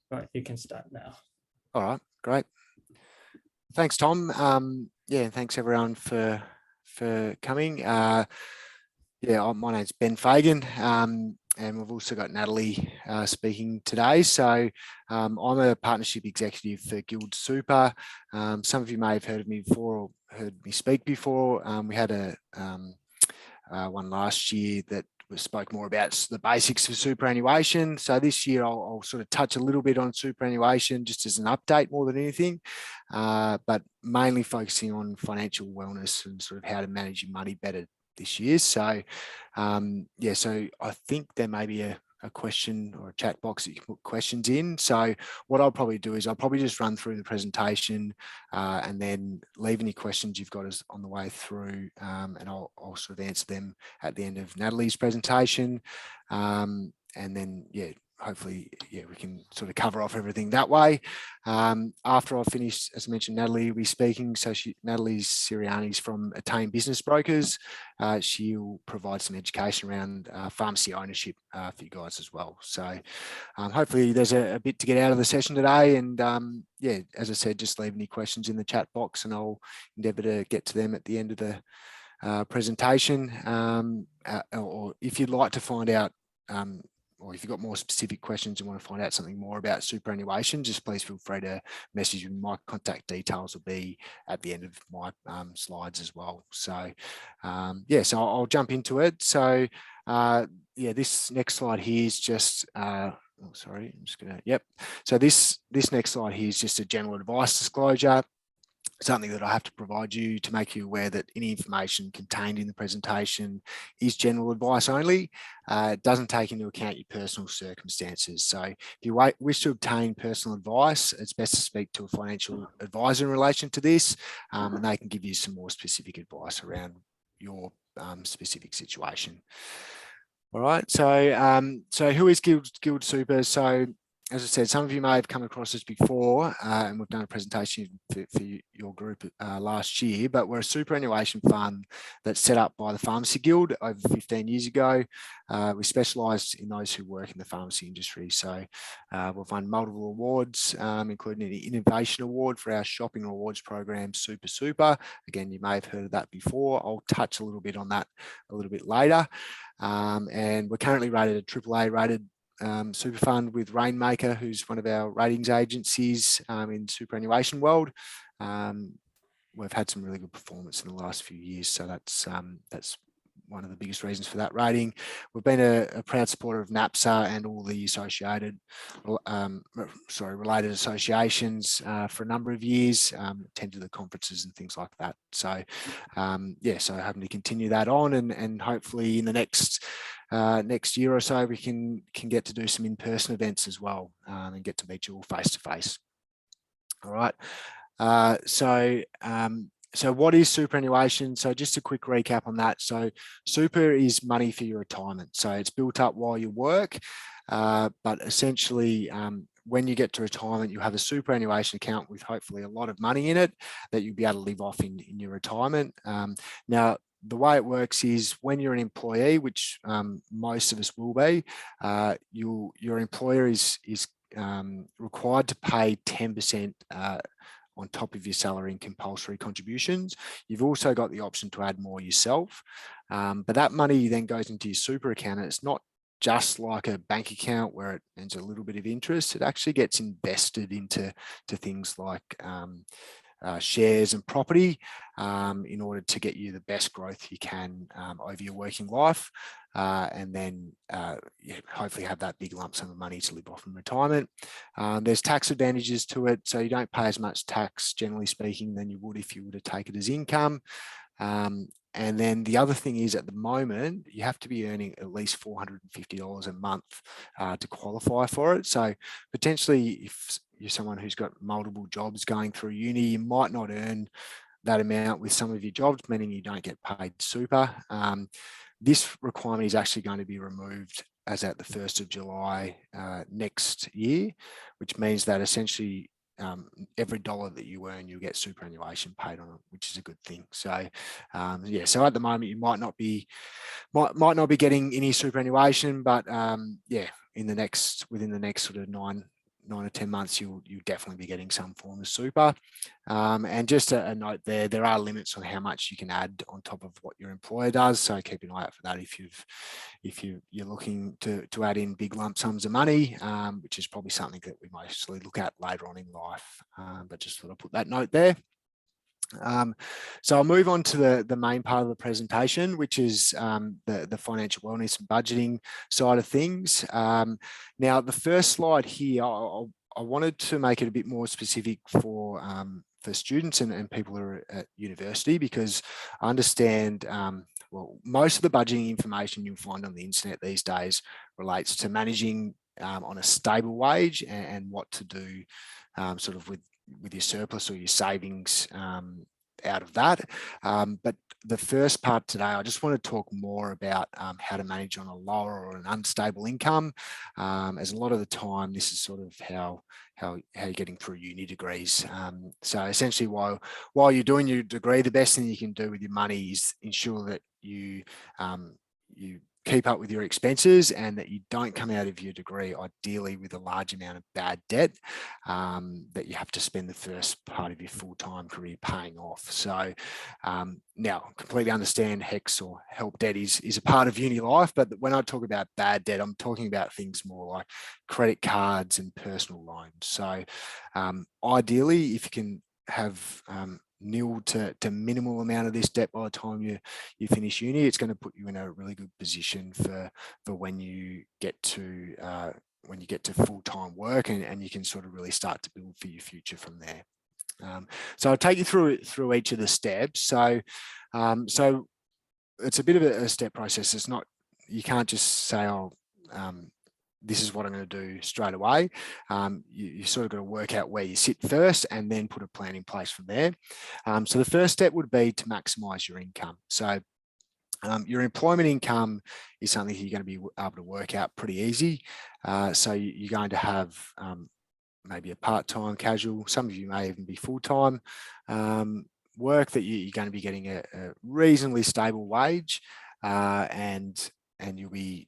Right, you can start now. All right, great. Thanks, Tom. Yeah, thanks everyone for coming. My name's Ben Fagan, and we've also got Natalie speaking today. So I'm a partnership executive for GuildSuper. Some of you may have heard of me before or heard me speak before. We had one last year that we spoke more about the basics of superannuation. So this year I'll sort of touch a little bit on superannuation just as an update more than anything, but mainly focusing on financial wellness and sort of how to manage your money better this year. So so I think there may be a question or a chat box that you can put questions in. So what I'll probably do is I'll probably just run through the presentation and then leave any questions you've got us on the way through, and I'll sort of answer them at the end of Natalie's presentation. And then, hopefully, we can sort of cover off everything that way. After I finish, as I mentioned, Natalie will be speaking. So Natalie Siriani's from Attain Business Brokers. She'll provide some education around pharmacy ownership for you guys as well. So hopefully there's a bit to get out of the session today. And as I said, just leave any questions in the chat box and I'll endeavour to get to them at the end of the presentation. Or if you'd like to find out or if you've got more specific questions and want to find out something more about superannuation, just please feel free to message me. My contact details will be at the end of my slides as well. So, so I'll jump into it. So, this next slide here is just, sorry, I'm just going to, So this next slide here is just a general advice disclosure. Something that I have to provide you to make you aware that any information contained in the presentation is general advice only. It doesn't take into account your personal circumstances. So if you wish to obtain personal advice, it's best to speak to a financial advisor in relation to this, and they can give you some more specific advice around your specific situation. All right, so who is GuildSuper? So as I said, some of you may have come across this before, and we've done a presentation for your group last year, but we're a superannuation fund that's set up by the Pharmacy Guild over 15 years ago. We specialise in those who work in the pharmacy industry. So we've won multiple awards, including the Innovation Award for our shopping rewards program, Super. Again, you may have heard of that before. I'll touch a little bit on that a little bit later. And we're currently rated a AAA rated super fund with Rainmaker, who's one of our ratings agencies in superannuation world. We've had some really good performance in the last few years, so that's one of the biggest reasons for that rating. We've been a proud supporter of NAPSA and all the associated, related associations for a number of years, attended the conferences and things like that. So, so hoping to continue that on, and hopefully in the next year or so, we can get to do some in-person events as well, and get to meet you all face to face. All right. So what is superannuation? So just a quick recap on that. So super is money for your retirement. So it's built up while you work, but essentially when you get to retirement, you have a superannuation account with hopefully a lot of money in it that you'll be able to live off in your retirement. Now, the way it works is when you're an employee, which most of us will be, your employer is required to pay 10% on top of your salary and compulsory contributions. You've also got the option to add more yourself, but that money then goes into your super account, and it's not just like a bank account where it earns a little bit of interest. It actually gets invested into things like shares and property in order to get you the best growth you can over your working life, and then hopefully have that big lump sum of money to live off in retirement. There's tax advantages to it, so you don't pay as much tax, generally speaking, than you would if you were to take it as income. And then the other thing is, at the moment, you have to be earning at least $450 a month to qualify for it. So potentially, if you're someone who's got multiple jobs going through uni, you might not earn that amount with some of your jobs, meaning you don't get paid super. This requirement is actually going to be removed as at the 1st of July next year, which means that essentially every dollar that you earn, you'll get superannuation paid on it, which is a good thing. So so at the moment you might not be getting any superannuation, but within the next sort of 9 or 10 months, you'll definitely be getting some form of super. And just a note there are limits on how much you can add on top of what your employer does. So keep an eye out for that if you're looking to add in big lump sums of money, which is probably something that we mostly look at later on in life. But just thought I'd put that note there. So I'll move on to the main part of the presentation, which is the financial wellness and budgeting side of things. Now, the first slide here, I wanted to make it a bit more specific for students and people who are at university, because I understand, well, most of the budgeting information you'll find on the internet these days relates to managing on a stable wage and what to do sort of with your surplus or your savings out of that. But the first part today, I just want to talk more about how to manage on a lower or an unstable income, as a lot of the time this is sort of how you're getting through uni degrees. So essentially, while you're doing your degree, the best thing you can do with your money is ensure that you keep up with your expenses and that you don't come out of your degree ideally with a large amount of bad debt that you have to spend the first part of your full-time career paying off. So now completely understand HECS or help debt is a part of uni life, but when I talk about bad debt, I'm talking about things more like credit cards and personal loans. So ideally, if you can have nil to minimal amount of this debt by the time you finish uni, it's going to put you in a really good position for when you get to full-time work, and you can sort of really start to build for your future from there. So I'll take you through each of the steps. So it's a bit of a step process. It's not, you can't just say, oh, this is what I'm going to do straight away. You sort of got to work out where you sit first and then put a plan in place from there. So the first step would be to maximize your income. So your employment income is something you're going to be able to work out pretty easy. So you're going to have maybe a part-time, casual, some of you may even be full-time work that you're going to be getting a reasonably stable wage, and you'll be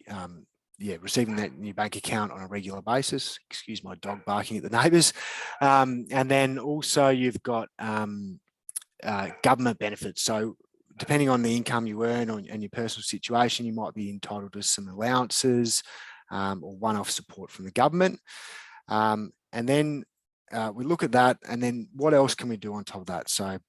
receiving that in your bank account on a regular basis. Excuse my dog barking at the neighbours. And then also you've got government benefits. So depending on the income you earn and your personal situation, you might be entitled to some allowances or one-off support from the government. And then we look at that, and then what else can we do on top of that? So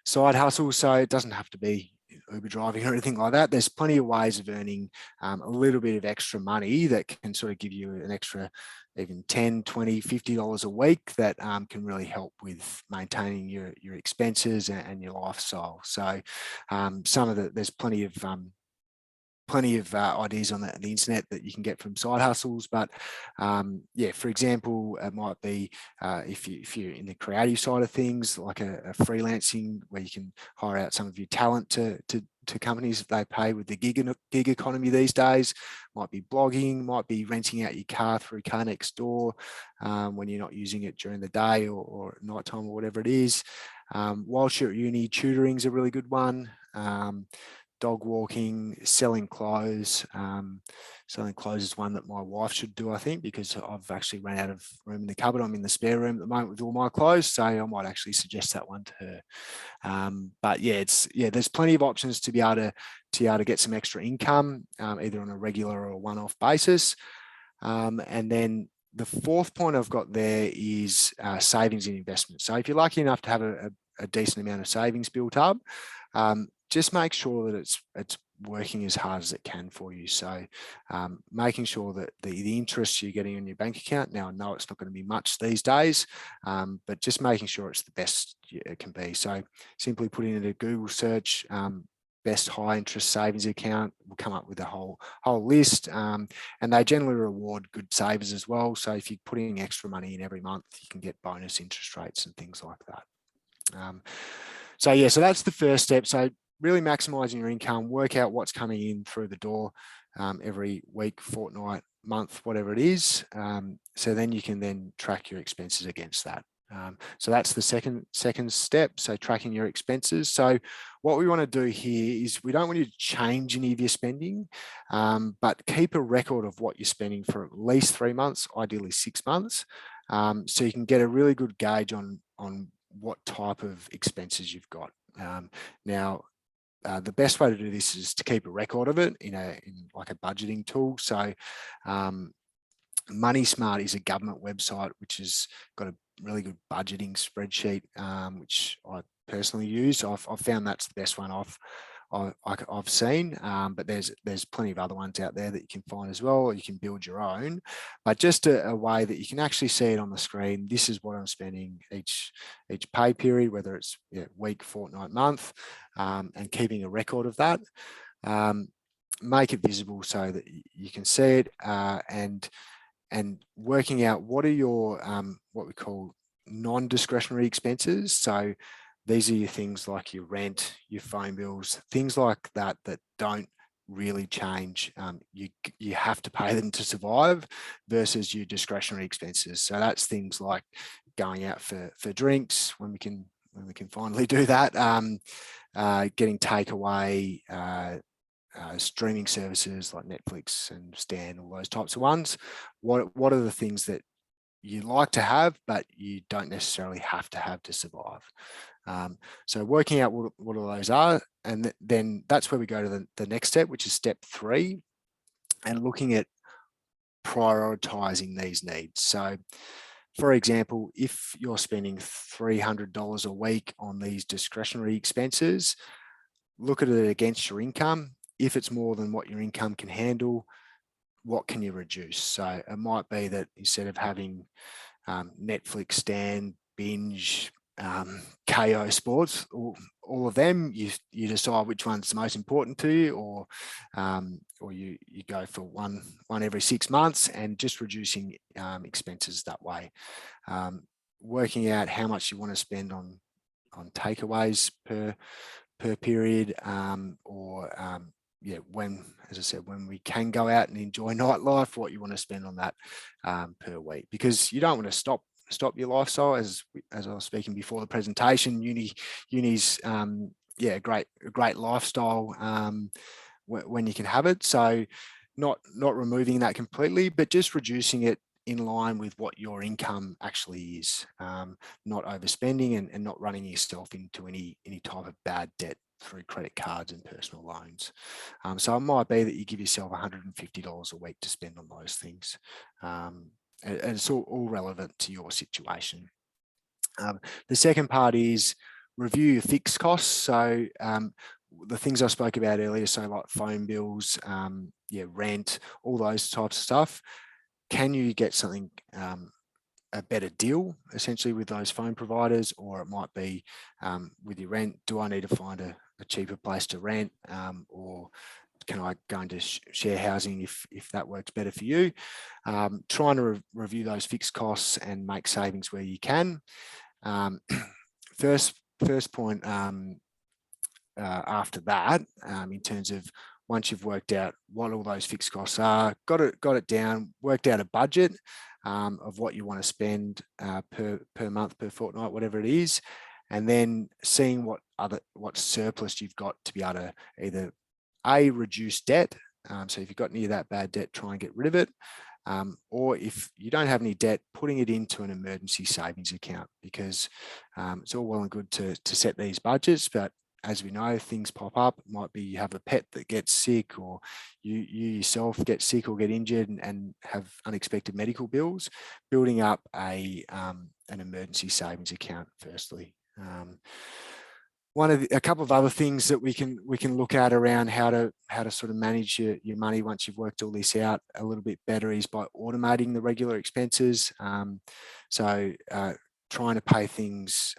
side hustle, so it doesn't have to be Uber driving or anything like that. There's plenty of ways of earning a little bit of extra money that can sort of give you an extra even $10, $20, $50 a week that can really help with maintaining your expenses and your lifestyle. So there's plenty of ideas on the internet that you can get from side hustles, but for example, it might be if you're in the creative side of things, like a freelancing where you can hire out some of your talent to companies that they pay with the gig economy these days. Might be blogging, might be renting out your car through Car Next Door when you're not using it during the day or nighttime or whatever it is. Whilst you're at uni, tutoring is a really good one. Dog walking, selling clothes. Selling clothes is one that my wife should do, I think, because I've actually run out of room in the cupboard. I'm in the spare room at the moment with all my clothes, so I might actually suggest that one to her. But there's plenty of options to be able to get some extra income, either on a regular or one-off basis. And then the fourth point I've got there is savings and investments. So if you're lucky enough to have a decent amount of savings built up, just make sure that it's working as hard as it can for you. So making sure that the interest you're getting on your bank account, now I know it's not going to be much these days, but just making sure it's the best it can be. So simply putting in a Google search, best high interest savings account, will come up with a whole list, and they generally reward good savers as well. So if you're putting extra money in every month, you can get bonus interest rates and things like that. So that's the first step. So really maximizing your income, work out what's coming in through the door every week, fortnight, month, whatever it is. So then you can then track your expenses against that. So that's the second step. So tracking your expenses. So what we want to do here is we don't want you to change any of your spending, but keep a record of what you're spending for at least 3 months, ideally 6 months, so you can get a really good gauge on what type of expenses you've got. Now, the best way to do this is to keep a record of it in like a budgeting tool. So Money Smart is a government website which has got a really good budgeting spreadsheet, which I personally use. I've found that's the best one I've seen, but there's plenty of other ones out there that you can find as well, or you can build your own. But just a way that you can actually see it on the screen. This is what I'm spending each pay period, whether it's week, fortnight, month, and keeping a record of that. Make it visible so that you can see it, and working out what are your what we call non-discretionary expenses. So these are your things like your rent, your phone bills, things like that don't really change. You have to pay them to survive, versus your discretionary expenses. So that's things like going out for drinks when we can finally do that, getting takeaway, streaming services like Netflix and Stan, all those types of ones. What are the things that you like to have, but you don't necessarily have to have to survive? So working out what all those are, and then that's where we go to the next step, which is step 3, and looking at prioritizing these needs. So for example, if you're spending $300 a week on these discretionary expenses, look at it against your income. If it's more than what your income can handle, what can you reduce? So it might be that instead of having Netflix, Stan, Binge, KO Sports, all of them, you decide which one's the most important to you, or you go for one every 6 months, and just reducing expenses that way. Working out how much you want to spend on takeaways per period, or when, as I said, when we can go out and enjoy nightlife, what you want to spend on that per week, because you don't want to stop your lifestyle. As I was speaking before the presentation, uni's a great lifestyle when you can have it. So not removing that completely, but just reducing it in line with what your income actually is, not overspending and not running yourself into any type of bad debt through credit cards and personal loans. So it might be that you give yourself $150 a week to spend on those things. And it's all relevant to your situation. The second part is review your fixed costs. So the things I spoke about earlier, so like phone bills, rent, all those types of stuff. Can you get something, a better deal essentially with those phone providers? Or it might be with your rent, do I need to find a cheaper place to rent, or can I go into share housing if that works better for you? Trying to review those fixed costs and make savings where you can. First point after that, in terms of once you've worked out what all those fixed costs are, got it down, worked out a budget of what you want to spend per month, per fortnight, whatever it is, and then seeing what surplus you've got to be able to either reduce debt. So if you've got any of that bad debt, try and get rid of it. Or if you don't have any debt, putting it into an emergency savings account, because it's all well and good to set these budgets, but as we know, things pop up. It might be you have a pet that gets sick, or you yourself get sick or get injured and have unexpected medical bills. Building up an emergency savings account firstly. A couple of other things that we can look at around how to sort of manage your money once you've worked all this out a little bit better is by automating the regular expenses. So trying to pay things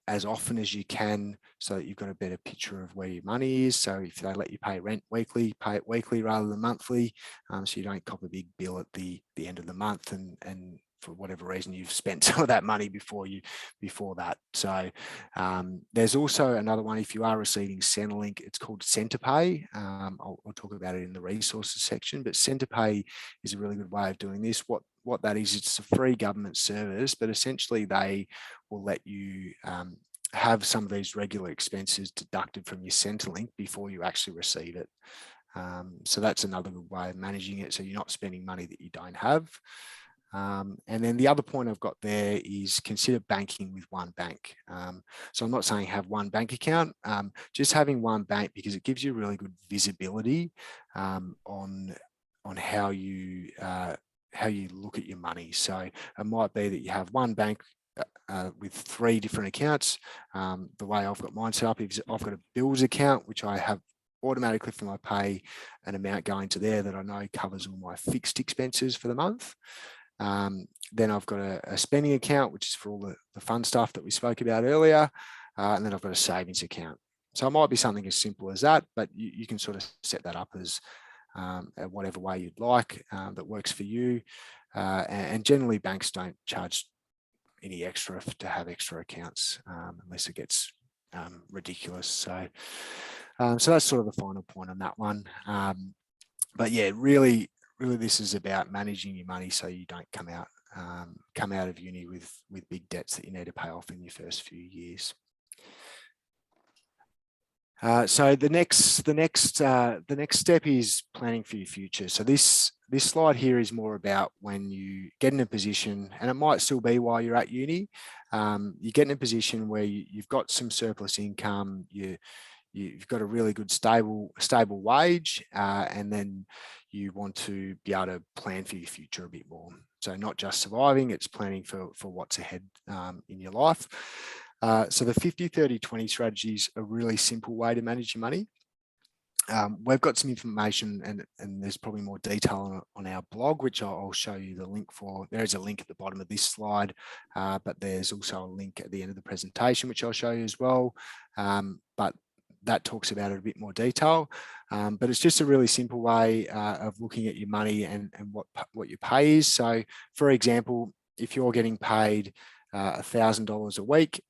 as often as you can, so that you've got a better picture of where your money is. So if they let you pay rent weekly, pay it weekly rather than monthly, so you don't cop a big bill at the end of the month and for whatever reason you've spent some of that money before that. So there's also another one if you are receiving Centrelink. It's called CenterPay. I'll talk about it in the resources section, but CenterPay is a really good way of doing this. What that is, it's a free government service, but essentially they will let you have some of these regular expenses deducted from your Centrelink before you actually receive it. So that's another good way of managing it, so you're not spending money that you don't have. And then the other point I've got there is consider banking with one bank. So I'm not saying have one bank account, just having one bank, because it gives you really good visibility on how you look at your money. So it might be that you have one bank with 3 different accounts. The way I've got mine set up is I've got a bills account, which I have automatically for my pay, an amount going to there that I know covers all my fixed expenses for the month. Then I've got a spending account, which is for all the fun stuff that we spoke about earlier. And then I've got a savings account. So it might be something as simple as that, but you can sort of set that up as whatever way you'd like that works for you. And generally banks don't charge any extra to have extra accounts unless it gets ridiculous. So that's sort of the final point on that one. But yeah, really this is about managing your money so you don't come out of uni with big debts that you need to pay off in your first few years. So the next step is planning for your future. So this slide here is more about when you get in a position, and it might still be while you're at uni, you get in a position where you've got some surplus income, you've got a really good stable wage, and then you want to be able to plan for your future a bit more. So not just surviving, it's planning for what's ahead in your life. So the 50-30-20 strategy is a really simple way to manage your money. We've got some information and there's probably more detail on our blog, which I'll show you the link for. There is a link at the bottom of this slide, but there's also a link at the end of the presentation, which I'll show you as well. But that talks about it in a bit more detail. But it's just a really simple way of looking at your money and what your pay is. So for example, if you're getting paid $1,000 a week,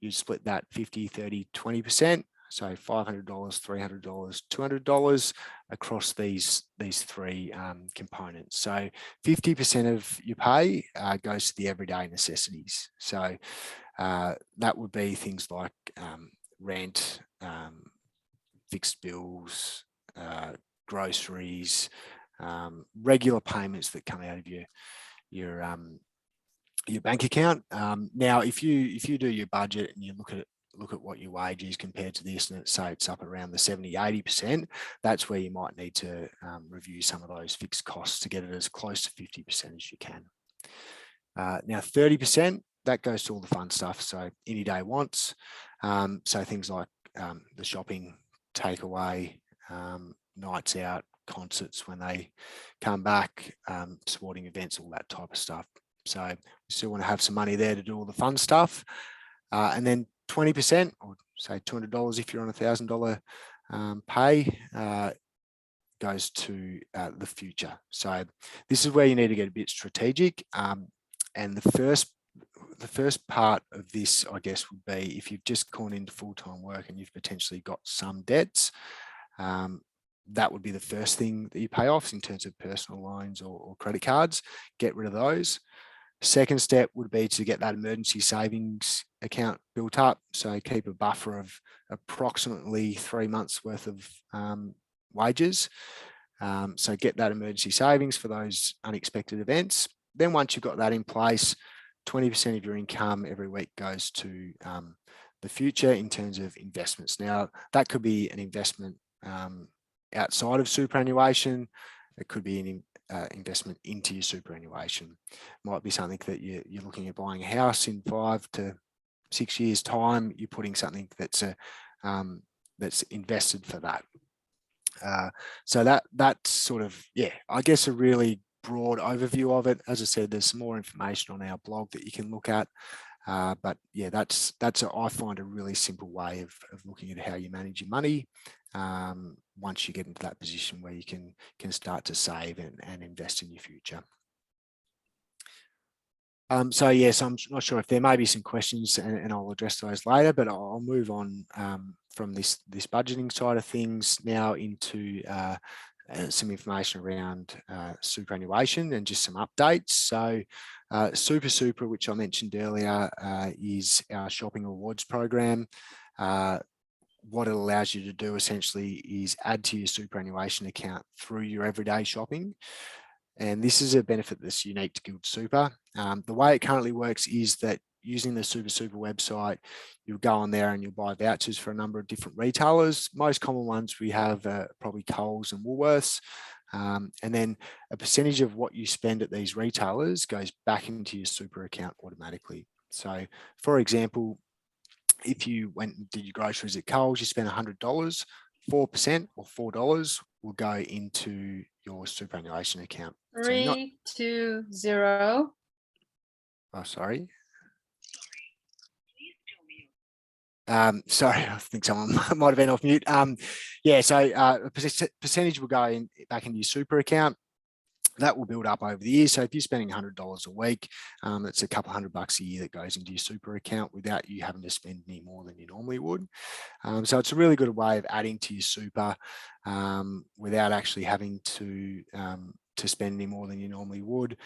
you split that 50-30-20%. So $500, $300, $200 across these 3 components. So 50% of your pay goes to the everyday necessities. So that would be things like rent, fixed bills, groceries, regular payments that come out of your bank account. Now, if you do your budget and you look at what your wage is compared to this, and say it's up around the 70-80%, that's where you might need to review some of those fixed costs to get it as close to 50% as you can. Now 30%, that goes to all the fun stuff. So any day wants. So things like the shopping, takeaway, nights out, concerts when they come back, sporting events, all that type of stuff. So we still want to have some money there to do all the fun stuff. And then 20%, or say $200 if you're on $1,000 pay, goes to the future. So this is where you need to get a bit strategic. And the first part of this, I guess, would be if you've just gone into full-time work and you've potentially got some debts, that would be the first thing that you pay off in terms of personal loans or credit cards. Get rid of those. Second step would be to get that emergency savings account built up. So keep a buffer of approximately 3 months worth of wages. So get that emergency savings for those unexpected events. Then once you've got that in place, 20% of your income every week goes to the future in terms of investments. Now, that could be an investment outside of superannuation. It could be an investment into your superannuation. Might be something that you're looking at buying a house in 5 to 6 years' time. You're putting something that's invested for that. So that's sort of, I guess, a really broad overview of it. As I said, there's some more information on our blog that you can look at. But yeah, I find a really simple way of looking at how you manage your money once you get into that position where you can start to save and invest in your future. So yes, I'm not sure if there may be some questions, and I'll address those later, but I'll move on from this budgeting side of things now into some information around superannuation and just some updates. So Super, which I mentioned earlier, is our shopping rewards program. What it allows you to do essentially is add to your superannuation account through your everyday shopping. And this is a benefit that's unique to GuildSuper. The way it currently works is that using the Super website, you'll go on there and you'll buy vouchers for a number of different retailers. Most common ones we have probably Coles and Woolworths. And then a percentage of what you spend at these retailers goes back into your super account automatically. So for example, if you went and did your groceries at Coles, you spent $100, 4% or $4 will go into your superannuation account. 320. Oh, sorry. Sorry, I think someone might have been off mute. Yeah, so a percentage will go back into your super account. That will build up over the years. So if you're spending $100 a week, that's a couple $100 a year that goes into your super account without you having to spend any more than you normally would. So it's a really good way of adding to your super without actually having to spend any more than you normally would.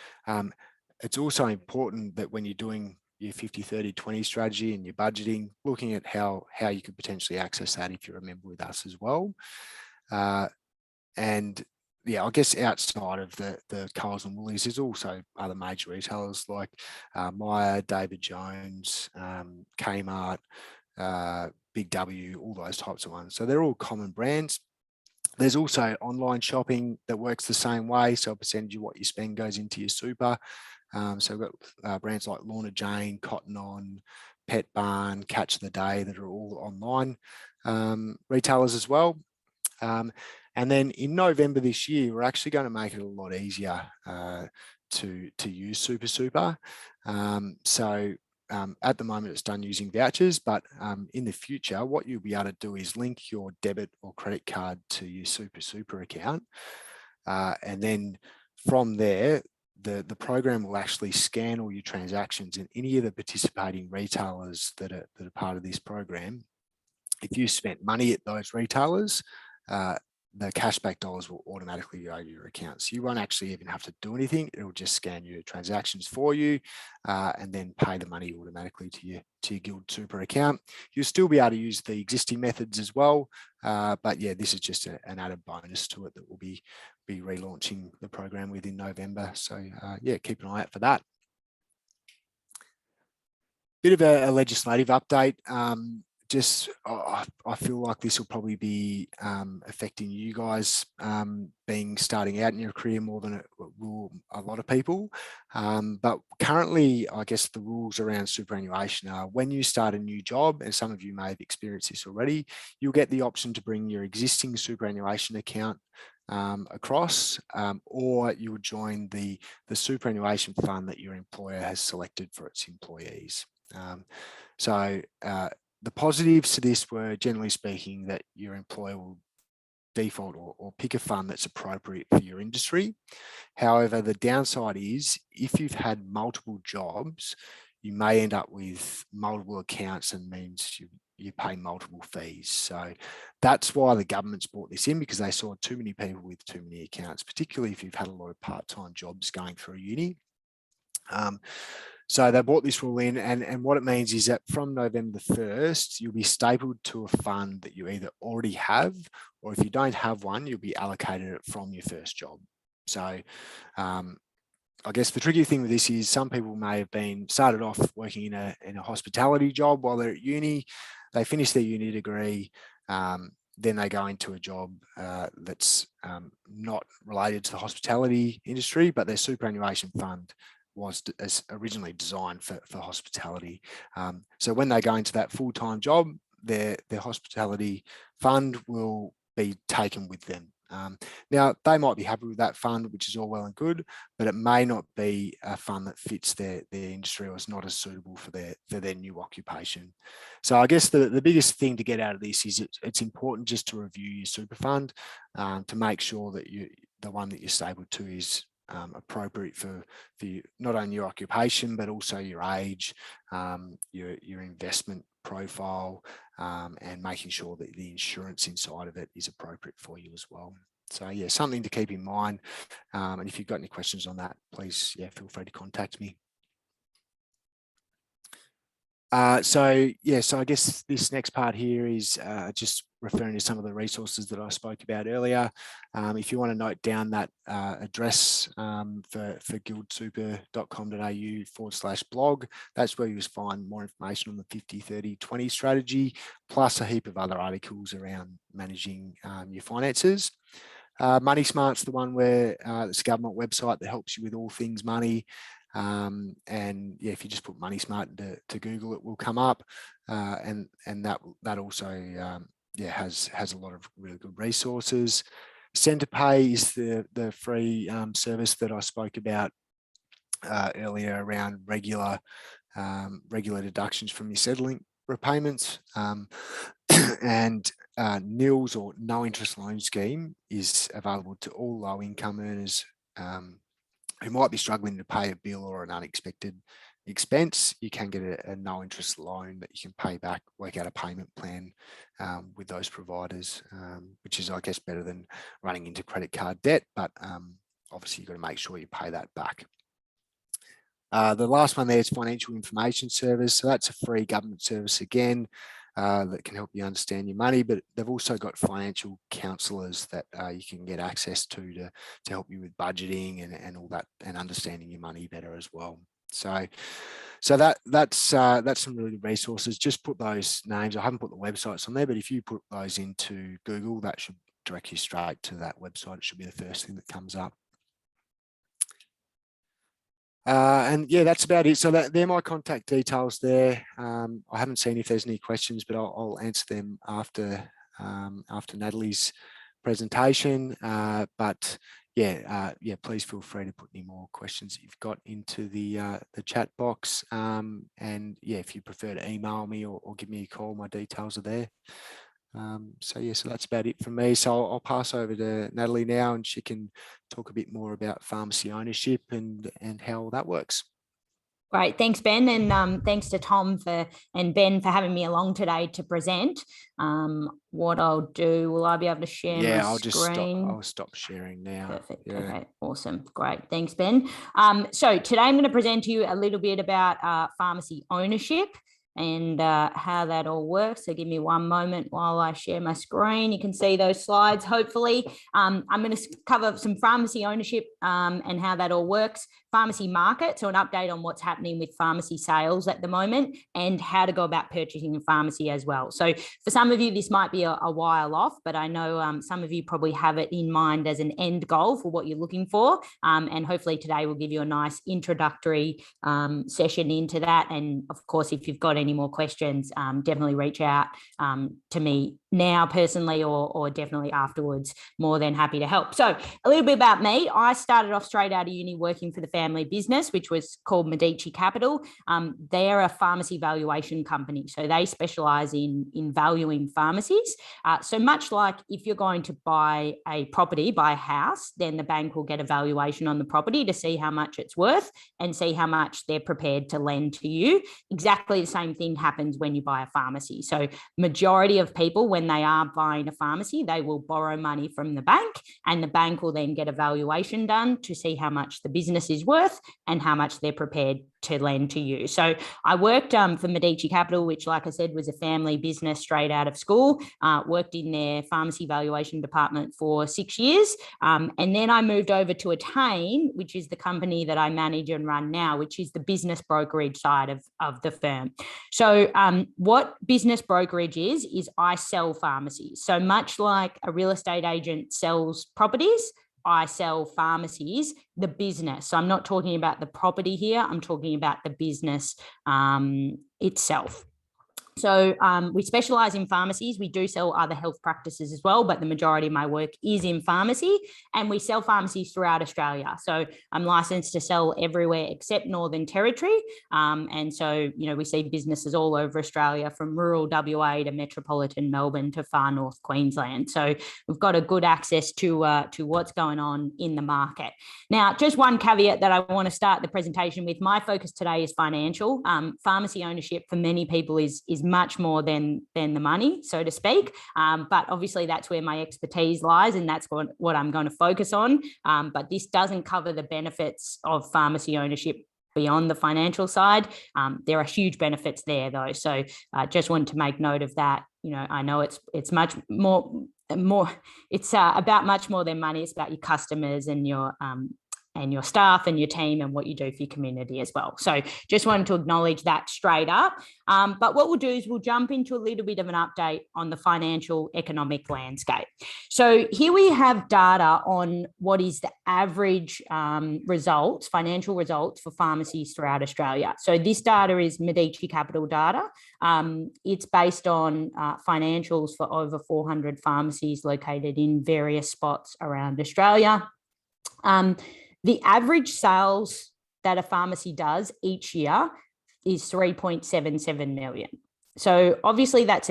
It's also important that when you're doing your 50-30-20 strategy and your budgeting, looking at how you could potentially access that if you're a member with us as well. And yeah, I guess outside of the Coles and Woolies, there's also other major retailers like Myer, David Jones, Kmart, Big W, all those types of ones. So they're all common brands. There's also online shopping that works the same way. So a percentage of what you spend goes into your super. So we've got brands like Lorna Jane, Cotton On, Pet Barn, Catch of the Day that are all online retailers as well. And then in November this year, we're actually going to make it a lot easier to use Super. So at the moment, it's done using vouchers, but in the future, what you'll be able to do is link your debit or credit card to your Super account. And then from there, the program will actually scan all your transactions in any of the participating retailers that are part of this program. If you spent money at those retailers, the cashback dollars will automatically go to your account. So you won't actually even have to do anything. It'll just scan your transactions for you and then pay the money automatically to your GuildSuper account. You'll still be able to use the existing methods as well. But yeah, this is just an added bonus to it that we'll be relaunching the program within November. So yeah, keep an eye out for that. Bit of a legislative update. I feel like this will probably be affecting you guys starting out in your career more than it will a lot of people. But currently, I guess the rules around superannuation are when you start a new job, and some of you may have experienced this already, you'll get the option to bring your existing superannuation account across, or you would join the superannuation fund that your employer has selected for its employees. The positives to this were, generally speaking, that your employer will default or pick a fund that's appropriate for your industry. However, the downside is if you've had multiple jobs, you may end up with multiple accounts and means you pay multiple fees. So that's why the government's brought this in, because they saw too many people with too many accounts, particularly if you've had a lot of part-time jobs going through uni. So they brought this rule in, and what it means is that from November 1st, you'll be stapled to a fund that you either already have, or if you don't have one, you'll be allocated it from your first job. So I guess the tricky thing with this is some people may have been started off working in a hospitality job while they're at uni. They finish their uni degree, then they go into a job that's not related to the hospitality industry, but their superannuation fund was originally designed for hospitality. So when they go into that full-time job, their hospitality fund will be taken with them. Now, they might be happy with that fund, which is all well and good, but it may not be a fund that fits their industry or is not as suitable for their new occupation. So I guess the biggest thing to get out of this is it's important just to review your super fund to make sure that the one that you're stapled to is appropriate for not only your occupation, but also your age, your investment profile, and making sure that the insurance inside of it is appropriate for you as well. So yeah, something to keep in mind. And if you've got any questions on that, please, yeah, feel free to contact me. So I guess this next part here is just referring to some of the resources that I spoke about earlier. If you want to note down that address for guildsuper.com.au/blog, that's where you'll find more information on the 50-30-20 strategy, plus a heap of other articles around managing your finances. Money Smart's the one where it's a government website that helps you with all things money. And yeah, if you just put Money Smart to Google, it will come up, and that also has a lot of really good resources. CentrePay is the free service that I spoke about earlier around regular deductions from your Centrelink repayments. And NILS, or no interest loan scheme, is available to all low income earners who might be struggling to pay a bill or an unexpected expense. You can get a no interest loan that you can pay back, work out a payment plan with those providers, which is, I guess, better than running into credit card debt, but obviously you've got to make sure you pay that back. The last one there is Financial Information Service. So that's a free government service again, that can help you understand your money, but they've also got financial counsellors that you can get access to help you with budgeting and all that, and understanding your money better as well. So that's some really good resources. Just put those names. I haven't put the websites on there, but if you put those into Google, that should direct you straight to that website. It should be the first thing that comes up. And yeah, that's about it. So they're my contact details there. I haven't seen if there's any questions, but I'll answer them after Natalie's presentation. But yeah, please feel free to put any more questions that you've got into the chat box. And yeah, if you prefer to email me or give me a call, my details are there. So that's about it from me. So I'll pass over to Natalie now, and she can talk a bit more about pharmacy ownership and how that works. Great, thanks Ben, and thanks to Tom and Ben for having me along today to present. What I'll do, will I be able to share my screen? I'll stop sharing now. Perfect. Yeah. Okay, awesome, great, thanks Ben. So today I'm going to present to you a little bit about pharmacy ownership and how that all works. So give me one moment while I share my screen. You can see those slides, hopefully. I'm going to cover some pharmacy ownership and how that all works, pharmacy market, so an update on what's happening with pharmacy sales at the moment, and how to go about purchasing a pharmacy as well. So for some of you, this might be a while off, but I know some of you probably have it in mind as an end goal for what you're looking for. And hopefully today will give you a nice introductory session into that. And of course, if you've got any more questions, definitely reach out to me now personally or definitely afterwards. More than happy to help. So a little bit about me. I started off straight out of uni working for the family business, which was called Medici Capital. They're a pharmacy valuation company. So they specialize in valuing pharmacies. So much like if you're going to buy a house, then the bank will get a valuation on the property to see how much it's worth and see how much they're prepared to lend to you. Exactly the same thing happens when you buy a pharmacy. So majority of people, when they are buying a pharmacy, they will borrow money from the bank, and the bank will then get a valuation done to see how much the business is worth and how much they're prepared to lend to you. So I worked for Medici Capital, which, like I said, was a family business straight out of school, worked in their pharmacy valuation department for 6 years. And then I moved over to Attain, which is the company that I manage and run now, which is the business brokerage side of the firm. So what business brokerage is I sell pharmacies. So much like a real estate agent sells properties, I sell pharmacies, the business. So I'm not talking about the property here. I'm talking about the business itself. So we specialize in pharmacies. We do sell other health practices as well, but the majority of my work is in pharmacy, and we sell pharmacies throughout Australia. So I'm licensed to sell everywhere except Northern Territory. And so, we see businesses all over Australia, from rural WA to metropolitan Melbourne to far north Queensland. So we've got a good access to what's going on in the market. Now, just one caveat that I want to start the presentation with. My focus today is financial. Pharmacy ownership for many people is much more than the money, so to speak. But obviously that's where my expertise lies, and that's what I'm going to focus on. But this doesn't cover the benefits of pharmacy ownership beyond the financial side. There are huge benefits there, though. So just wanted to make note of that. I know it's much more. It's about much more than money. It's about your customers and your staff and your team and what you do for your community as well. So just wanted to acknowledge that straight up. But what we'll do is we'll jump into a little bit of an update on the financial economic landscape. So here we have data on what is the average financial results for pharmacies throughout Australia. So this data is Medici Capital data. It's based on financials for over 400 pharmacies located in various spots around Australia. The average sales that a pharmacy does each year is 3.77 million. So obviously that's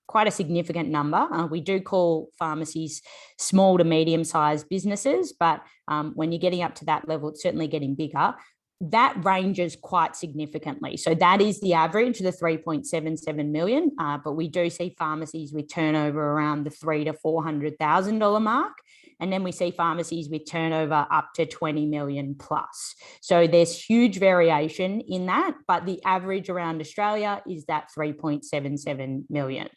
quite a significant number. We do call pharmacies small to medium-sized businesses, but when you're getting up to that level, it's certainly getting bigger. That ranges quite significantly. So that is the average, the 3.77 million, but we do see pharmacies with turnover around the $300,000 to $400,000 mark. And then we see pharmacies with turnover up to 20 million plus. So there's huge variation in that, but the average around Australia is that 3.77 million.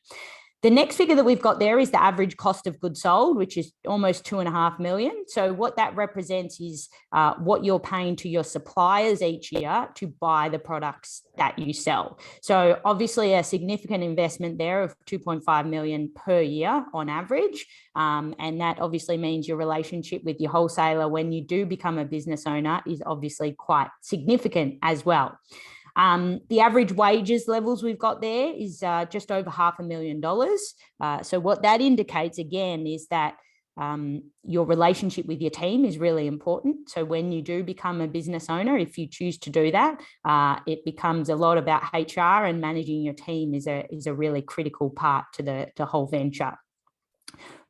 The next figure that we've got there is the average cost of goods sold, which is almost 2.5 million. So what that represents is what you're paying to your suppliers each year to buy the products that you sell. So obviously a significant investment there of 2.5 million per year on average. And that obviously means your relationship with your wholesaler when you do become a business owner is obviously quite significant as well. The average wages levels we've got there is just over $500,000. So what that indicates again is that your relationship with your team is really important. So when you do become a business owner, if you choose to do that, it becomes a lot about HR, and managing your team is a really critical part to the whole venture.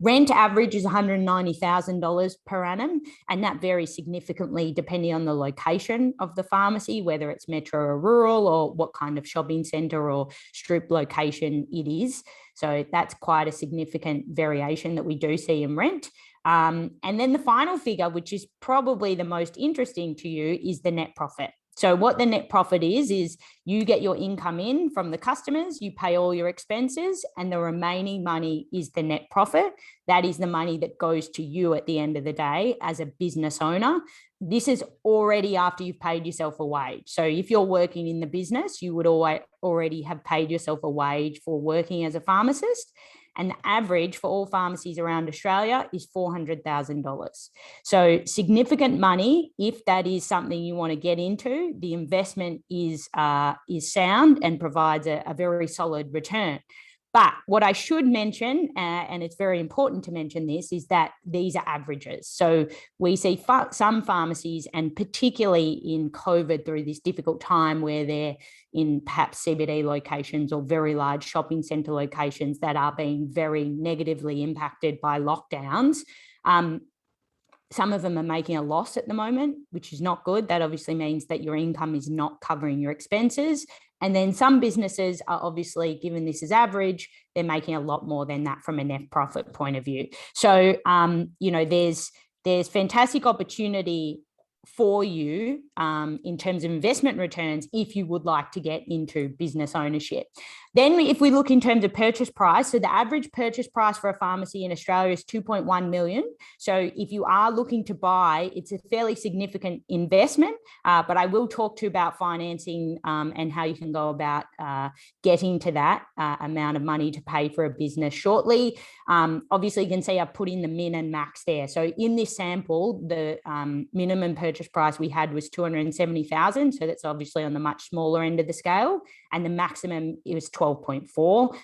Rent average is $190,000 per annum, and that varies significantly depending on the location of the pharmacy, whether it's metro or rural, or what kind of shopping centre or strip location it is. So that's quite a significant variation that we do see in rent. And then the final figure, which is probably the most interesting to you, is the net profit. So what the net profit is you get your income in from the customers, you pay all your expenses, and the remaining money is the net profit. That is the money that goes to you at the end of the day as a business owner. This is already after you've paid yourself a wage. So if you're working in the business, you would already have paid yourself a wage for working as a pharmacist. And the average for all pharmacies around Australia is $400,000. So significant money. If that is something you want to get into, the investment is sound and provides a very solid return. But what I should mention, and it's very important to mention this, is that these are averages. So we see some pharmacies, and particularly in COVID through this difficult time where they're in perhaps CBD locations or very large shopping centre locations that are being very negatively impacted by lockdowns. Some of them are making a loss at the moment, which is not good. That obviously means that your income is not covering your expenses. And then some businesses are obviously, given this as average, they're making a lot more than that from a net profit point of view. So, there's fantastic opportunity for you in terms of investment returns if you would like to get into business ownership. Then if we look in terms of purchase price, so the average purchase price for a pharmacy in Australia is 2.1 million. So if you are looking to buy, it's a fairly significant investment, but I will talk to you about financing and how you can go about getting to that amount of money to pay for a business shortly. Obviously, you can see I've put in the min and max there. So in this sample, the minimum purchase price we had was $270,000. So that's obviously on the much smaller end of the scale. and the maximum it was 12.4.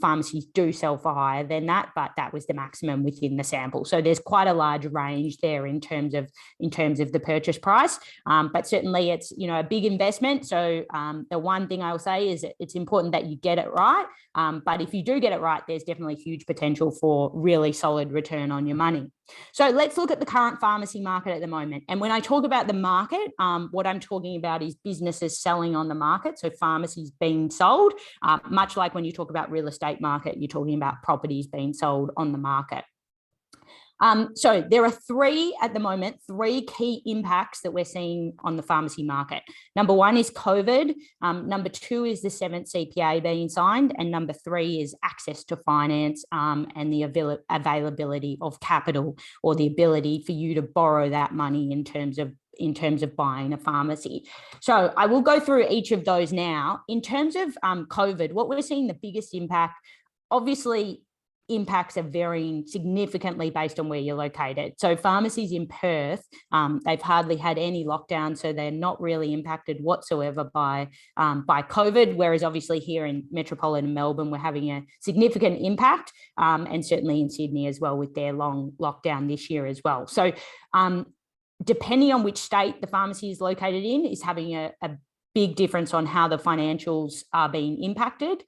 Pharmacies do sell for higher than that, but that was the maximum within the sample. So there's quite a large range there in terms of the purchase price. But certainly it's, you know, a big investment. So the one thing I'll say is it's important that you get it right. But if you do get it right, there's definitely huge potential for really solid return on your money. So let's look at the current pharmacy market at the moment. And when I talk about the market, what I'm talking about is businesses selling on the market. So pharmacies being sold, much like when you talk about real estate market, you're talking about properties being sold on the market. So there are three key impacts that we're seeing on the pharmacy market. Number one is COVID. Number two is the 7th CPA being signed. And number three is access to finance and the availability of capital, or the ability for you to borrow that money in terms of buying a pharmacy. So I will go through each of those now. In terms of COVID, what we're seeing the biggest impact, obviously, impacts are varying significantly based on where you're located. So pharmacies in Perth, they've hardly had any lockdown, so they're not really impacted whatsoever by COVID, whereas obviously here in metropolitan Melbourne, we're having a significant impact, and certainly in Sydney as well with their long lockdown this year as well. So depending on which state the pharmacy is located in is having a big difference on how the financials are being impacted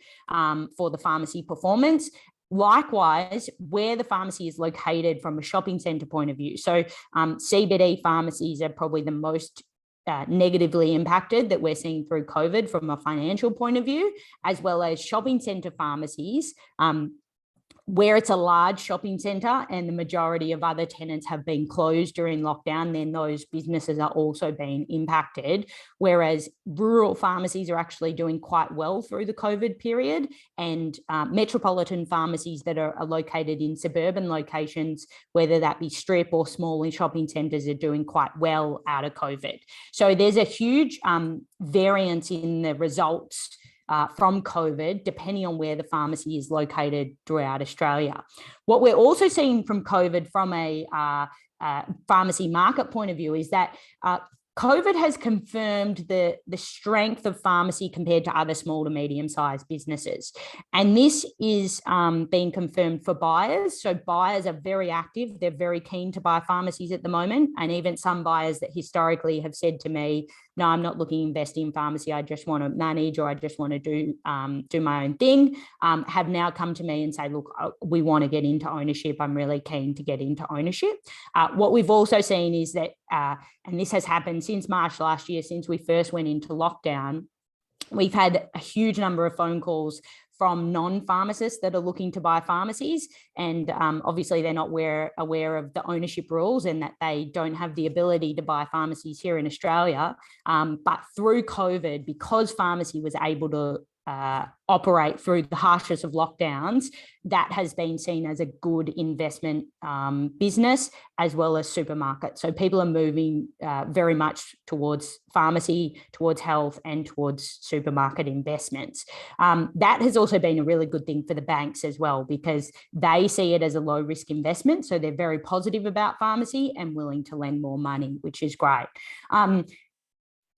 for the pharmacy performance. Likewise, where the pharmacy is located from a shopping centre point of view. So CBD pharmacies are probably the most negatively impacted that we're seeing through COVID from a financial point of view, as well as shopping centre pharmacies. Where it's a large shopping centre and the majority of other tenants have been closed during lockdown, then those businesses are also being impacted. Whereas rural pharmacies are actually doing quite well through the COVID period, and metropolitan pharmacies that are located in suburban locations, whether that be strip or small shopping centres, are doing quite well out of COVID. So there's a huge variance in the results from COVID, depending on where the pharmacy is located throughout Australia. What we're also seeing from COVID from a pharmacy market point of view is that COVID has confirmed the strength of pharmacy compared to other small to medium-sized businesses. And this is being confirmed for buyers. So buyers are very active. They're very keen to buy pharmacies at the moment. And even some buyers that historically have said to me, no, I'm not looking to invest in pharmacy, I just want to manage, or I just want to do my own thing, have now come to me and say, look, we want to get into ownership. I'm really keen to get into ownership. What we've also seen is that, and this has happened since March last year, since we first went into lockdown, we've had a huge number of phone calls from non-pharmacists that are looking to buy pharmacies. And obviously they're not aware of the ownership rules and that they don't have the ability to buy pharmacies here in Australia. But through COVID, because pharmacy was able to operate through the harshest of lockdowns, that has been seen as a good investment business, as well as supermarkets. So people are moving very much towards pharmacy, towards health, and towards supermarket investments. That has also been a really good thing for the banks as well, because they see it as a low risk investment. So they're very positive about pharmacy and willing to lend more money, which is great.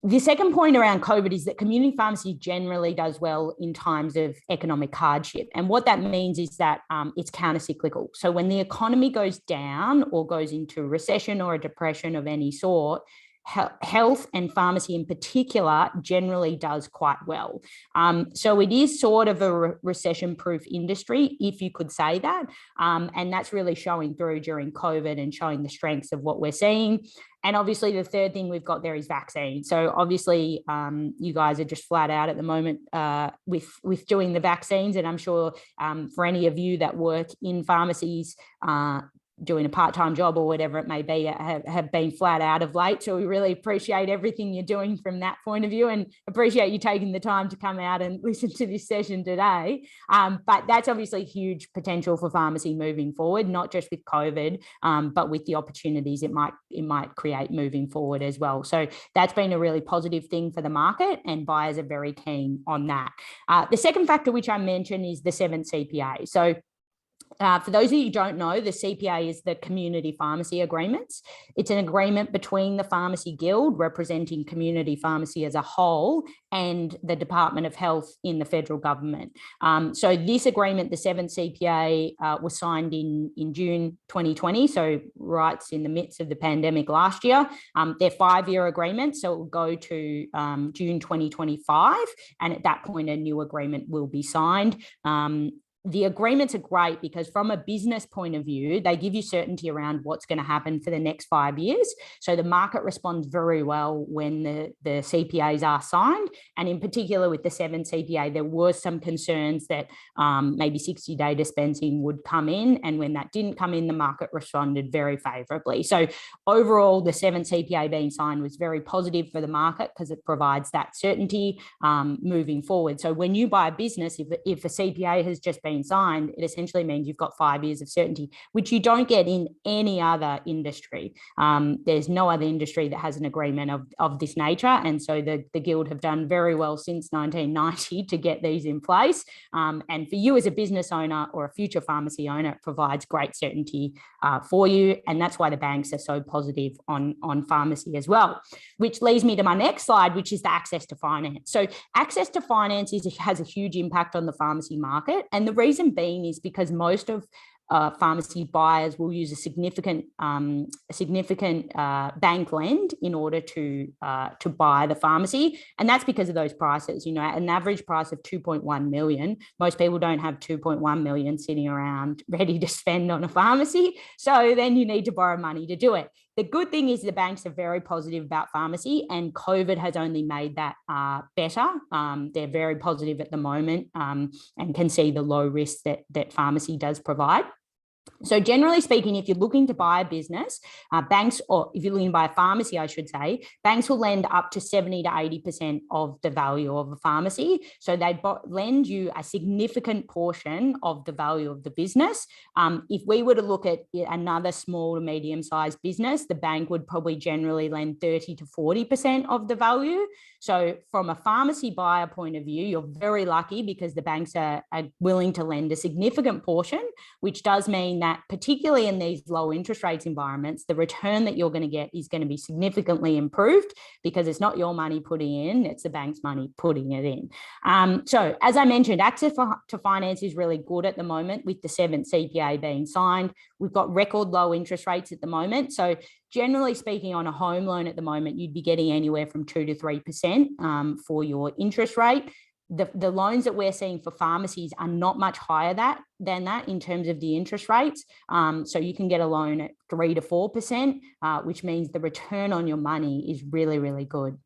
The second point around COVID is that community pharmacy generally does well in times of economic hardship. And what that means is that it's countercyclical. So when the economy goes down or goes into a recession or a depression of any sort, health and pharmacy in particular generally does quite well. So it is sort of a recession-proof industry, if you could say that. And that's really showing through during COVID and showing the strengths of what we're seeing. And obviously the third thing we've got there is vaccine. So obviously you guys are just flat out at the moment with doing the vaccines. And I'm sure for any of you that work in pharmacies, doing a part-time job or whatever it may be, have been flat out of late. So we really appreciate everything you're doing from that point of view, and appreciate you taking the time to come out and listen to this session today. But that's obviously huge potential for pharmacy moving forward, not just with COVID, but with the opportunities it might create moving forward as well. So that's been a really positive thing for the market, and buyers are very keen on that. The second factor which I mentioned is the 7th CPA. So For those of you who don't know, the CPA is the Community Pharmacy Agreements. It's an agreement between the Pharmacy Guild, representing community pharmacy as a whole, and the Department of Health in the federal government. So this agreement, the 7th CPA, was signed in June 2020, so right in the midst of the pandemic last year. They're 5-year agreements, so it will go to June 2025, and at that point, a new agreement will be signed. The agreements are great because from a business point of view, they give you certainty around what's going to happen for the next 5 years. So the market responds very well when the CPAs are signed. And in particular with the 7th CPA, there were some concerns that maybe 60-day dispensing would come in. And when that didn't come in, the market responded very favorably. So overall, the 7th CPA being signed was very positive for the market because it provides that certainty moving forward. So when you buy a business, if a CPA has just been signed, it essentially means you've got 5 years of certainty, which you don't get in any other industry. There's no other industry that has an agreement of this nature. And so the Guild have done very well since 1990 to get these in place. And for you as a business owner or a future pharmacy owner, it provides great certainty for you. And that's why the banks are so positive on pharmacy as well, which leads me to my next slide, which is the access to finance. So access to finance has a huge impact on the pharmacy market. And the reason being is because most of pharmacy buyers will use a significant bank lend in order to buy the pharmacy, and that's because of those prices. You know, at an average price of 2.1 million, most people don't have 2.1 million sitting around ready to spend on a pharmacy. So then you need to borrow money to do it. The good thing is the banks are very positive about pharmacy, and COVID has only made that better. They're very positive at the moment and can see the low risk that pharmacy does provide. So generally speaking, if you're looking to buy a business, banks, or if you're looking to buy a pharmacy, I should say, banks will lend up to 70 to 80% of the value of a pharmacy. So they lend you a significant portion of the value of the business. If we were to look at another small to medium-sized business, the bank would probably generally lend 30 to 40% of the value. So from a pharmacy buyer point of view, you're very lucky because the banks are willing to lend a significant portion, which does mean that particularly in these low interest rates environments, the return that you're going to get is going to be significantly improved because it's not your money putting in, it's the bank's money putting it in. So as I mentioned, access to finance is really good at the moment with the 7th CPA being signed. We've got record low interest rates at the moment. So generally speaking, on a home loan at the moment, you'd be getting anywhere from 2 to 3% for your interest rate. The loans that we're seeing for pharmacies are not much higher than that in terms of the interest rates. So you can get a loan at 3 to 4%, which means the return on your money is really, really good.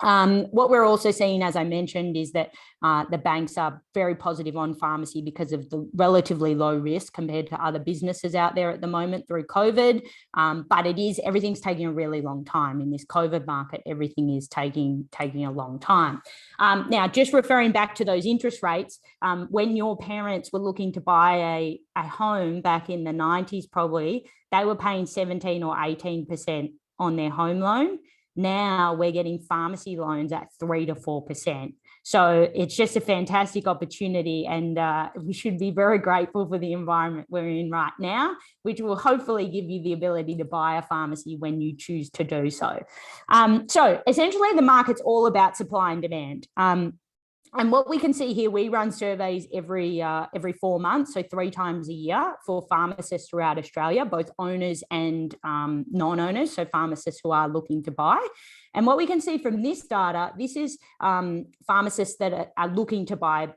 What we're also seeing, as I mentioned, is that the banks are very positive on pharmacy because of the relatively low risk compared to other businesses out there at the moment through COVID. But everything's taking a really long time in this COVID market. Everything is taking a long time. Now, just referring back to those interest rates, when your parents were looking to buy a home back in the 90s, probably, they were paying 17 or 18% on their home loan. Now we're getting pharmacy loans at 3 to 4%. So it's just a fantastic opportunity, and we should be very grateful for the environment we're in right now, which will hopefully give you the ability to buy a pharmacy when you choose to do so. So essentially the market's all about supply and demand. And what we can see here, we run surveys every 4 months, so 3 times a year for pharmacists throughout Australia, both owners and non-owners, so pharmacists who are looking to buy. And what we can see from this data, this is pharmacists that are looking to buy,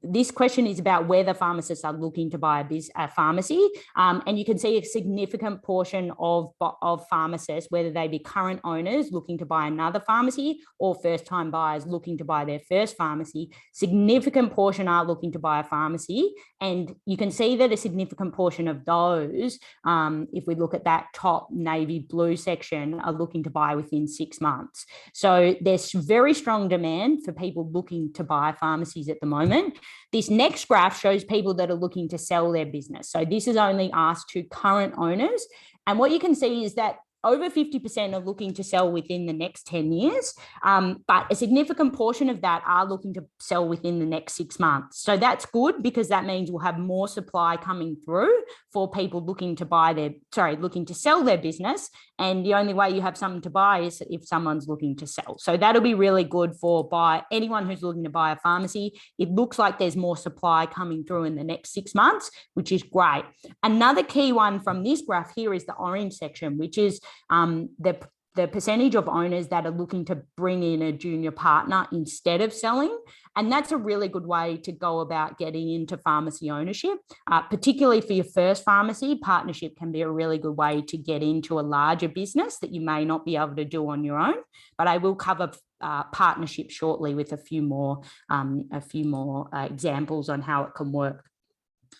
this question is about whether pharmacists are looking to buy a pharmacy. And you can see a significant portion of pharmacists, whether they be current owners looking to buy another pharmacy or first-time buyers looking to buy their first pharmacy, significant portion are looking to buy a pharmacy. And you can see that a significant portion of those, if we look at that top navy blue section, are looking to buy within 6 months. So there's very strong demand for people looking to buy pharmacies at the moment. This next graph shows people that are looking to sell their business. So this is only asked to current owners. And what you can see is that over 50% are looking to sell within the next 10 years, but a significant portion of that are looking to sell within the next 6 months. So that's good, because that means we'll have more supply coming through for people looking to sell their business. And the only way you have something to buy is if someone's looking to sell. So that'll be really good for anyone who's looking to buy a pharmacy. It looks like there's more supply coming through in the next 6 months, which is great. Another key one from this graph here is the orange section, which is the percentage of owners that are looking to bring in a junior partner instead of selling. And that's a really good way to go about getting into pharmacy ownership, particularly for your first pharmacy. Partnership can be a really good way to get into a larger business that you may not be able to do on your own. But I will cover partnership shortly with a few more examples on how it can work.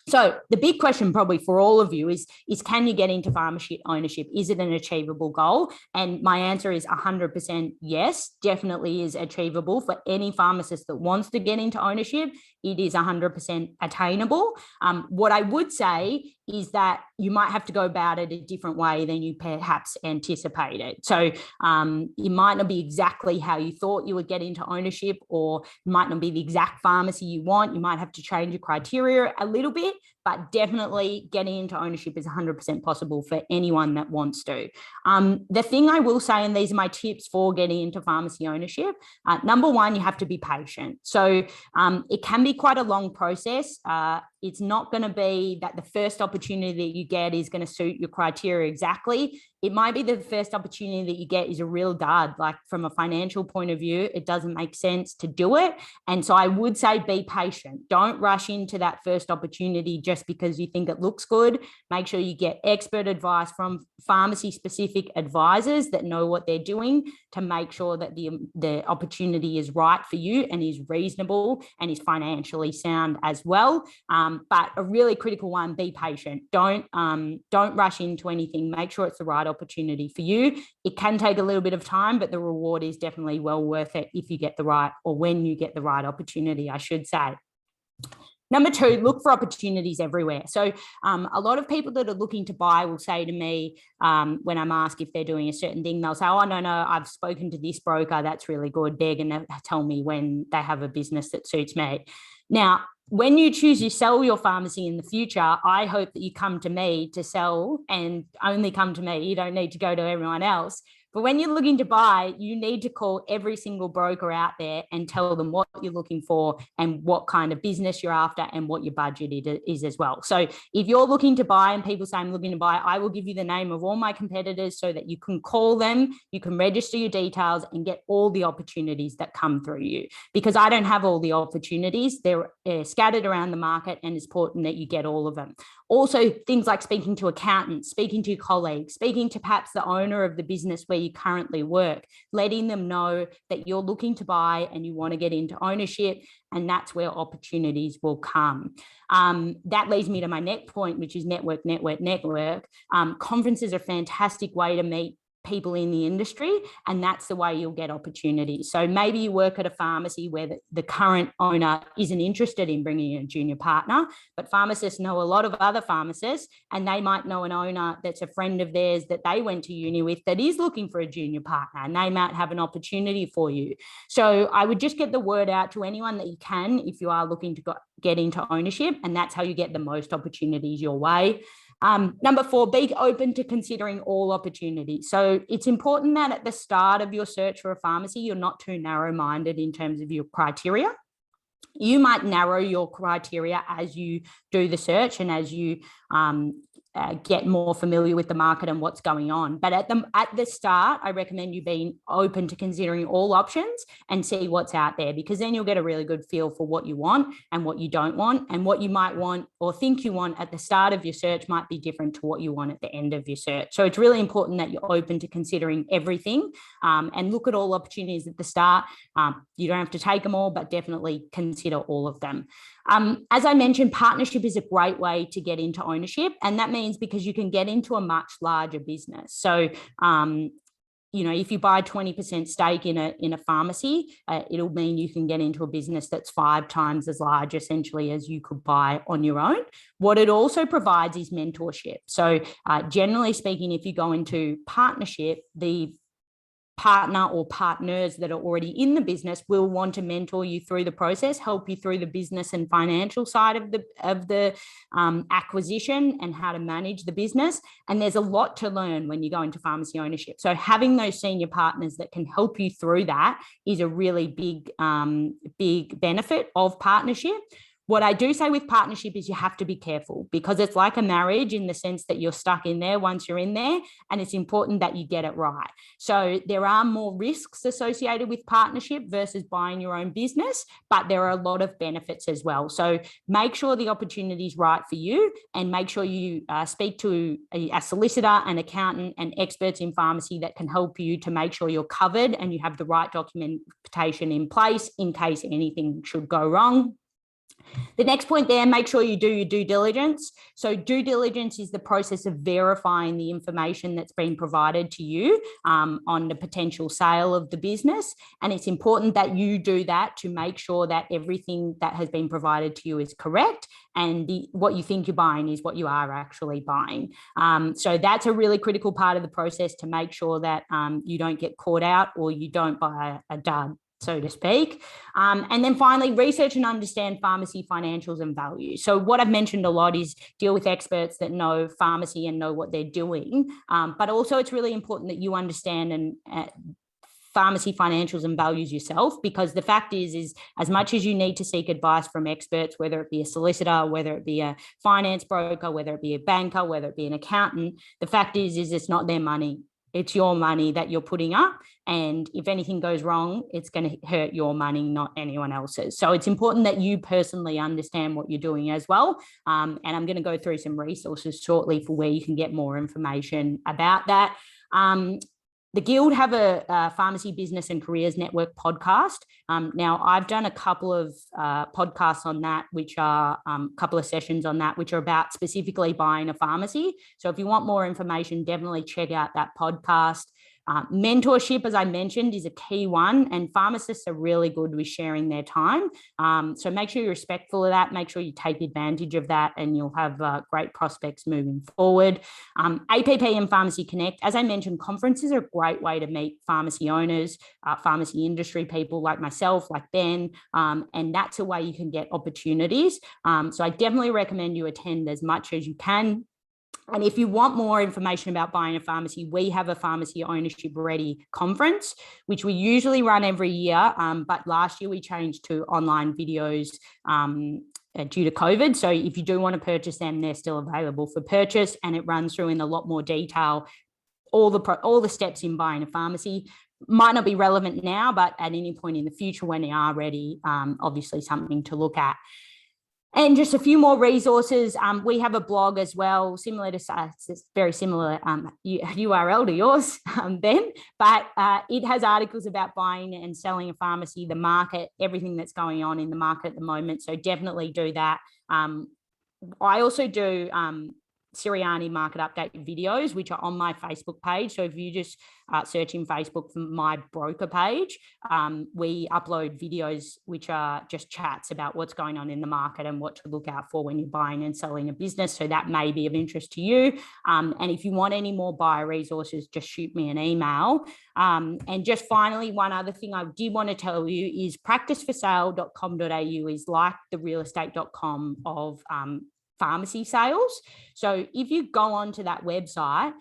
So the big question probably for all of you is can you get into pharmacy ownership? Is it an achievable goal? And my answer is 100% yes, definitely is achievable for any pharmacist that wants to get into ownership. It is 100% attainable. What I would say is that you might have to go about it a different way than you perhaps anticipated. So it might not be exactly how you thought you would get into ownership, or it might not be the exact pharmacy you want. You might have to change your criteria a little bit, but definitely getting into ownership is 100% possible for anyone that wants to. The thing I will say, and these are my tips for getting into pharmacy ownership, number one, you have to be patient. So it can be quite a long process. It's not going to be that the first opportunity that you get is going to suit your criteria exactly. It might be the first opportunity that you get is a real dud. Like from a financial point of view, it doesn't make sense to do it. And so I would say be patient. Don't rush into that first opportunity just because you think it looks good. Make sure you get expert advice from pharmacy-specific advisors that know what they're doing to make sure that the opportunity is right for you and is reasonable and is financially sound as well. But a really critical one, be patient. Don't rush into anything. Make sure it's the right opportunity for you. It can take a little bit of time, but the reward is definitely well worth it if you get the right, or when you get the right opportunity, I should say. Number two, look for opportunities everywhere. So a lot of people that are looking to buy will say to me, when I'm asked if they're doing a certain thing, they'll say, oh, no, I've spoken to this broker. That's really good. They're going to tell me when they have a business that suits me. Now, when you choose to sell your pharmacy in the future, I hope that you come to me to sell, and only come to me. You don't need to go to everyone else. But when you're looking to buy, you need to call every single broker out there and tell them what you're looking for and what kind of business you're after and what your budget is as well. So if you're looking to buy and people say I'm looking to buy, I will give you the name of all my competitors so that you can call them, you can register your details and get all the opportunities that come through you. Because I don't have all the opportunities. They're scattered around the market, and it's important that you get all of them. Also, things like speaking to accountants, speaking to colleagues, speaking to perhaps the owner of the business where you currently work, letting them know that you're looking to buy and you want to get into ownership, and that's where opportunities will come. That leads me to my next point, which is network. Conferences are a fantastic way to meet people in the industry, and that's the way you'll get opportunities. So maybe you work at a pharmacy where the current owner isn't interested in bringing in a junior partner, but pharmacists know a lot of other pharmacists, and they might know an owner that's a friend of theirs that they went to uni with that is looking for a junior partner, and they might have an opportunity for you. So I would just get the word out to anyone that you can if you are looking to get into ownership, and that's how you get the most opportunities your way. Number four, be open to considering all opportunities. So it's important that at the start of your search for a pharmacy, you're not too narrow-minded in terms of your criteria. You might narrow your criteria as you do the search and as you get more familiar with the market and what's going on. But at the start, I recommend you being open to considering all options and see what's out there, because then you'll get a really good feel for what you want and what you don't want, and what you might want or think you want at the start of your search might be different to what you want at the end of your search. So it's really important that you're open to considering everything and look at all opportunities at the start. You don't have to take them all, but definitely consider all of them. As I mentioned, partnership is a great way to get into ownership, and that means because you can get into a much larger business. So if you buy 20% stake in a pharmacy, it'll mean you can get into a business that's 5 times as large essentially as you could buy on your own. What it also provides is mentorship. So generally speaking, if you go into partnership, the partner or partners that are already in the business will want to mentor you through the process, help you through the business and financial side of the acquisition and how to manage the business. And there's a lot to learn when you go into pharmacy ownership. So having those senior partners that can help you through that is a really big benefit of partnership. What I do say with partnership is you have to be careful, because it's like a marriage in the sense that you're stuck in there once you're in there, and it's important that you get it right. So there are more risks associated with partnership versus buying your own business, but there are a lot of benefits as well. So make sure the opportunity is right for you, and make sure you speak to a solicitor, an accountant, and experts in pharmacy that can help you to make sure you're covered and you have the right documentation in place in case anything should go wrong. The next point there, make sure you do your due diligence. So due diligence is the process of verifying the information that's been provided to you on the potential sale of the business. And it's important that you do that to make sure that everything that has been provided to you is correct, and what you think you're buying is what you are actually buying. So that's a really critical part of the process to make sure that you don't get caught out or you don't buy a dud, so to speak. And then finally, research and understand pharmacy financials and values. So what I've mentioned a lot is deal with experts that know pharmacy and know what they're doing. But also it's really important that you understand pharmacy financials and values yourself, because the fact is as much as you need to seek advice from experts, whether it be a solicitor, whether it be a finance broker, whether it be a banker, whether it be an accountant, the fact is it's not their money. It's your money that you're putting up. And if anything goes wrong, it's going to hurt your money, not anyone else's. So it's important that you personally understand what you're doing as well. And I'm going to go through some resources shortly for where you can get more information about that. The Guild have a Pharmacy Business and Careers Network podcast. Now, I've done a couple of podcasts on that, which are a couple of sessions on that, which are about specifically buying a pharmacy. So if you want more information, definitely check out that podcast. Mentorship, as I mentioned, is a key one, and pharmacists are really good with sharing their time. So make sure you're respectful of that. Make sure you take advantage of that, and you'll have great prospects moving forward. APP and Pharmacy Connect, as I mentioned, conferences are a great way to meet pharmacy owners, pharmacy industry people like myself, like Ben, and that's a way you can get opportunities. So I definitely recommend you attend as much as you can. And if you want more information about buying a pharmacy, we have a Pharmacy Ownership Ready conference, which we usually run every year. But last year we changed to online videos due to COVID. So if you do want to purchase them, they're still available for purchase, and it runs through in a lot more detail all the steps in buying a pharmacy. Might not be relevant now, but at any point in the future when they are ready, obviously something to look at. And just a few more resources. We have a blog as well, similar to, it's very similar URL to yours, Ben, but it has articles about buying and selling a pharmacy, the market, everything that's going on in the market at the moment. So definitely do that. I also do Sirianni market update videos, which are on my Facebook page. So if you just search in Facebook for my broker page, we upload videos which are just chats about what's going on in the market and what to look out for when you're buying and selling a business. So that may be of interest to you. And if you want any more buyer resources, just shoot me an email. And just finally, one other thing I did want to tell you is practiceforsale.com.au is like the realestate.com of pharmacy sales. So if you go onto that website,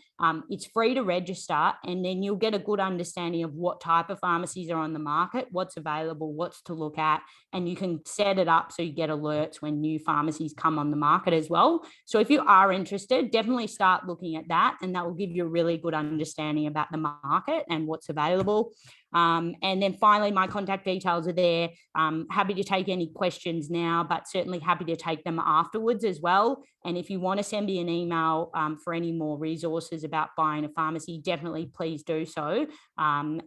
it's free to register, and then you'll get a good understanding of what type of pharmacies are on the market, what's available, what's to look at, and you can set it up so you get alerts when new pharmacies come on the market as well. So if you are interested, definitely start looking at that, and that will give you a really good understanding about the market and what's available. And then finally, my contact details are there. Happy to take any questions now, but certainly happy to take them afterwards as well. And if you want to send me an email for any more resources about buying a pharmacy, definitely please do so,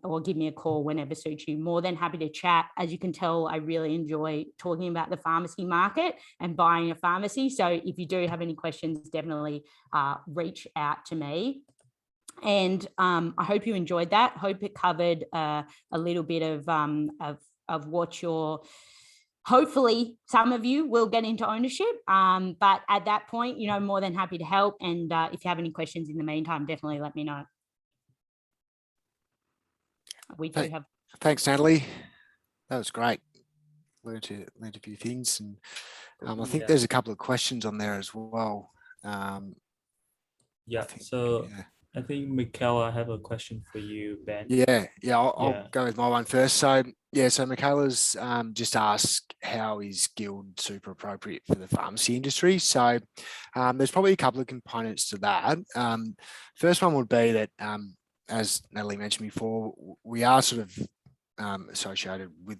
or give me a call whenever suits you. More than happy to chat. As you can tell, I really enjoy talking about the pharmacy market and buying a pharmacy. So if you do have any questions, definitely reach out to me. And I hope you enjoyed that. Hope it covered a little bit of what you're. Hopefully, some of you will get into ownership. But at that point, more than happy to help. And if you have any questions in the meantime, definitely let me know. We do have. Thanks, Natalie. That was great. Learned a few things, and I think there's a couple of questions on there as well. I think Michaela, I have a question for you, Ben. I'll go with my one first. So Michaela's just asked, how is Guild Super appropriate for the pharmacy industry? So there's probably a couple of components to that. First one would be that, as Natalie mentioned before, we are sort of associated with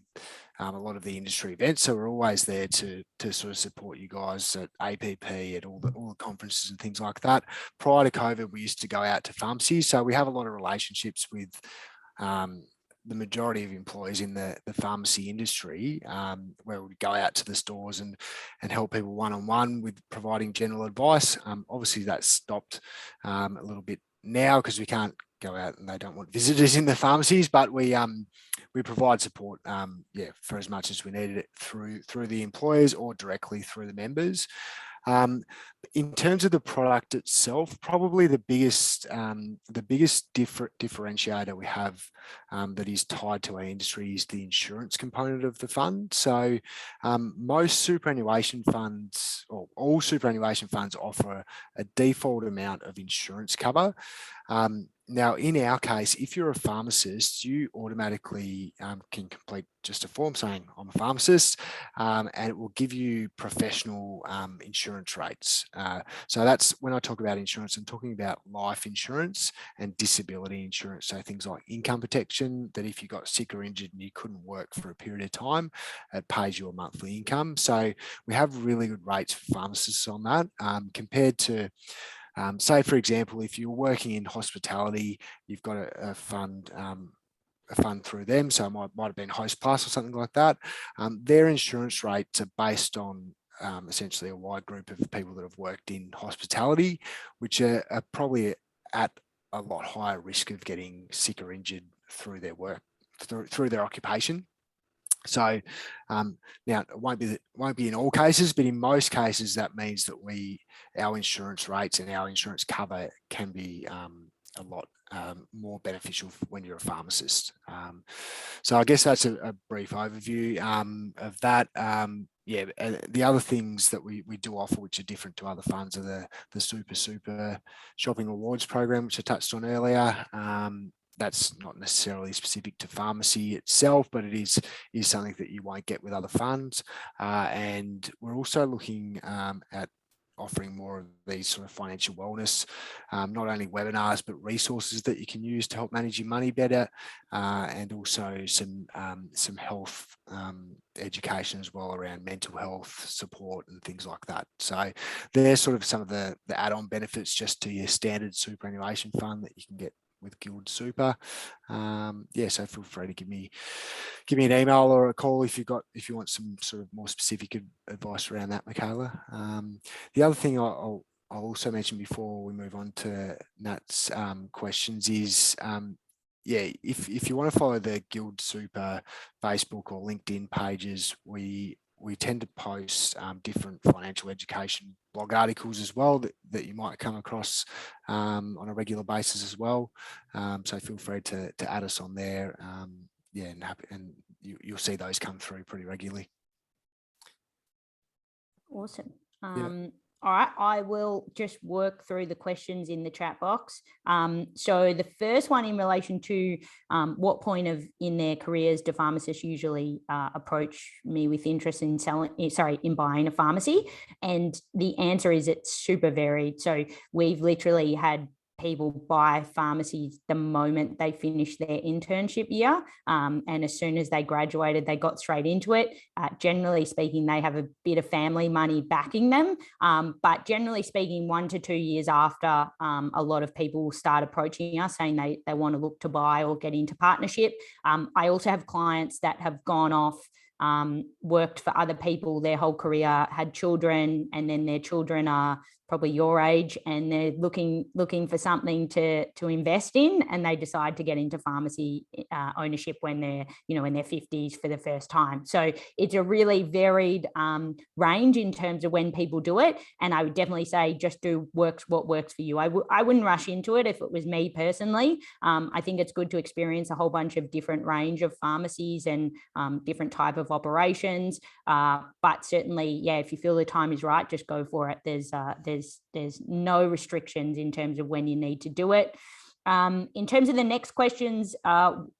a lot of the industry events, so we're always there to sort of support you guys at APP, at all the conferences and things like that. Prior to COVID, we used to go out to pharmacies, so we have a lot of relationships with the majority of employees in the pharmacy industry, where we go out to the stores and help people one-on-one with providing general advice. Obviously, that's stopped a little bit now because we can't go out and they don't want visitors in the pharmacies, but we provide support for as much as we needed it through the employers or directly through the members. In terms of the product itself, probably the biggest differentiator we have that is tied to our industry is the insurance component of the fund. So most superannuation funds, or all superannuation funds, offer a default amount of insurance cover. Now, in our case, if you're a pharmacist, you automatically can complete just a form saying I'm a pharmacist, and it will give you professional insurance rates. So that's, when I talk about insurance, I'm talking about life insurance and disability insurance. So things like income protection, that if you got sick or injured and you couldn't work for a period of time, it pays you a monthly income. So we have really good rates for pharmacists on that, compared to say, for example, if you're working in hospitality, you've got a fund through them, so it might have been Host Plus or something like that. Their insurance rates are based on essentially a wide group of people that have worked in hospitality, which are probably at a lot higher risk of getting sick or injured through their work, through their occupation. So now it won't be in all cases, but in most cases that means that our insurance rates and our insurance cover can be a lot more beneficial when you're a pharmacist. So I guess that's a brief overview of that. The other things that we do offer, which are different to other funds, are the Super Shopping Rewards program, which I touched on earlier. That's not necessarily specific to pharmacy itself, but it is something that you won't get with other funds. And we're also looking at offering more of these sort of financial wellness, not only webinars, but resources that you can use to help manage your money better, and also some health education as well around mental health support and things like that. So there's sort of some of the add-on benefits just to your standard superannuation fund that you can get with Guild Super. So feel free to give me an email or a call if you want some sort of more specific advice around that, Michaela. The other thing I'll also mention before we move on to Nat's questions is if you want to follow the Guild Super Facebook or LinkedIn pages, we tend to post different financial education blog articles as well that you might come across on a regular basis as well. So feel free to add us on there. And you'll see those come through pretty regularly. Awesome. All right, I will just work through the questions in the chat box. So the first one in relation to what point in their careers do pharmacists usually approach me with interest in in buying a pharmacy? And the answer is it's super varied. So we've literally had people buy pharmacies the moment they finished their internship year, and as soon as they graduated, they got straight into it. Generally speaking, they have a bit of family money backing them, but generally speaking, 1 to 2 years after, a lot of people start approaching us saying they want to look to buy or get into partnership. I also have clients that have gone off, worked for other people their whole career, had children, and then their children are probably your age, and they're looking for something to invest in, and they decide to get into pharmacy ownership when they're in their 50s for the first time. So it's a really varied range in terms of when people do it, and I would definitely say just do what works for you. I wouldn't rush into it if it was me personally. I think it's good to experience a whole bunch of different range of pharmacies and different type of operations, but certainly, yeah, if you feel the time is right, just go for it. There's no restrictions in terms of when you need to do it. In terms of the next questions,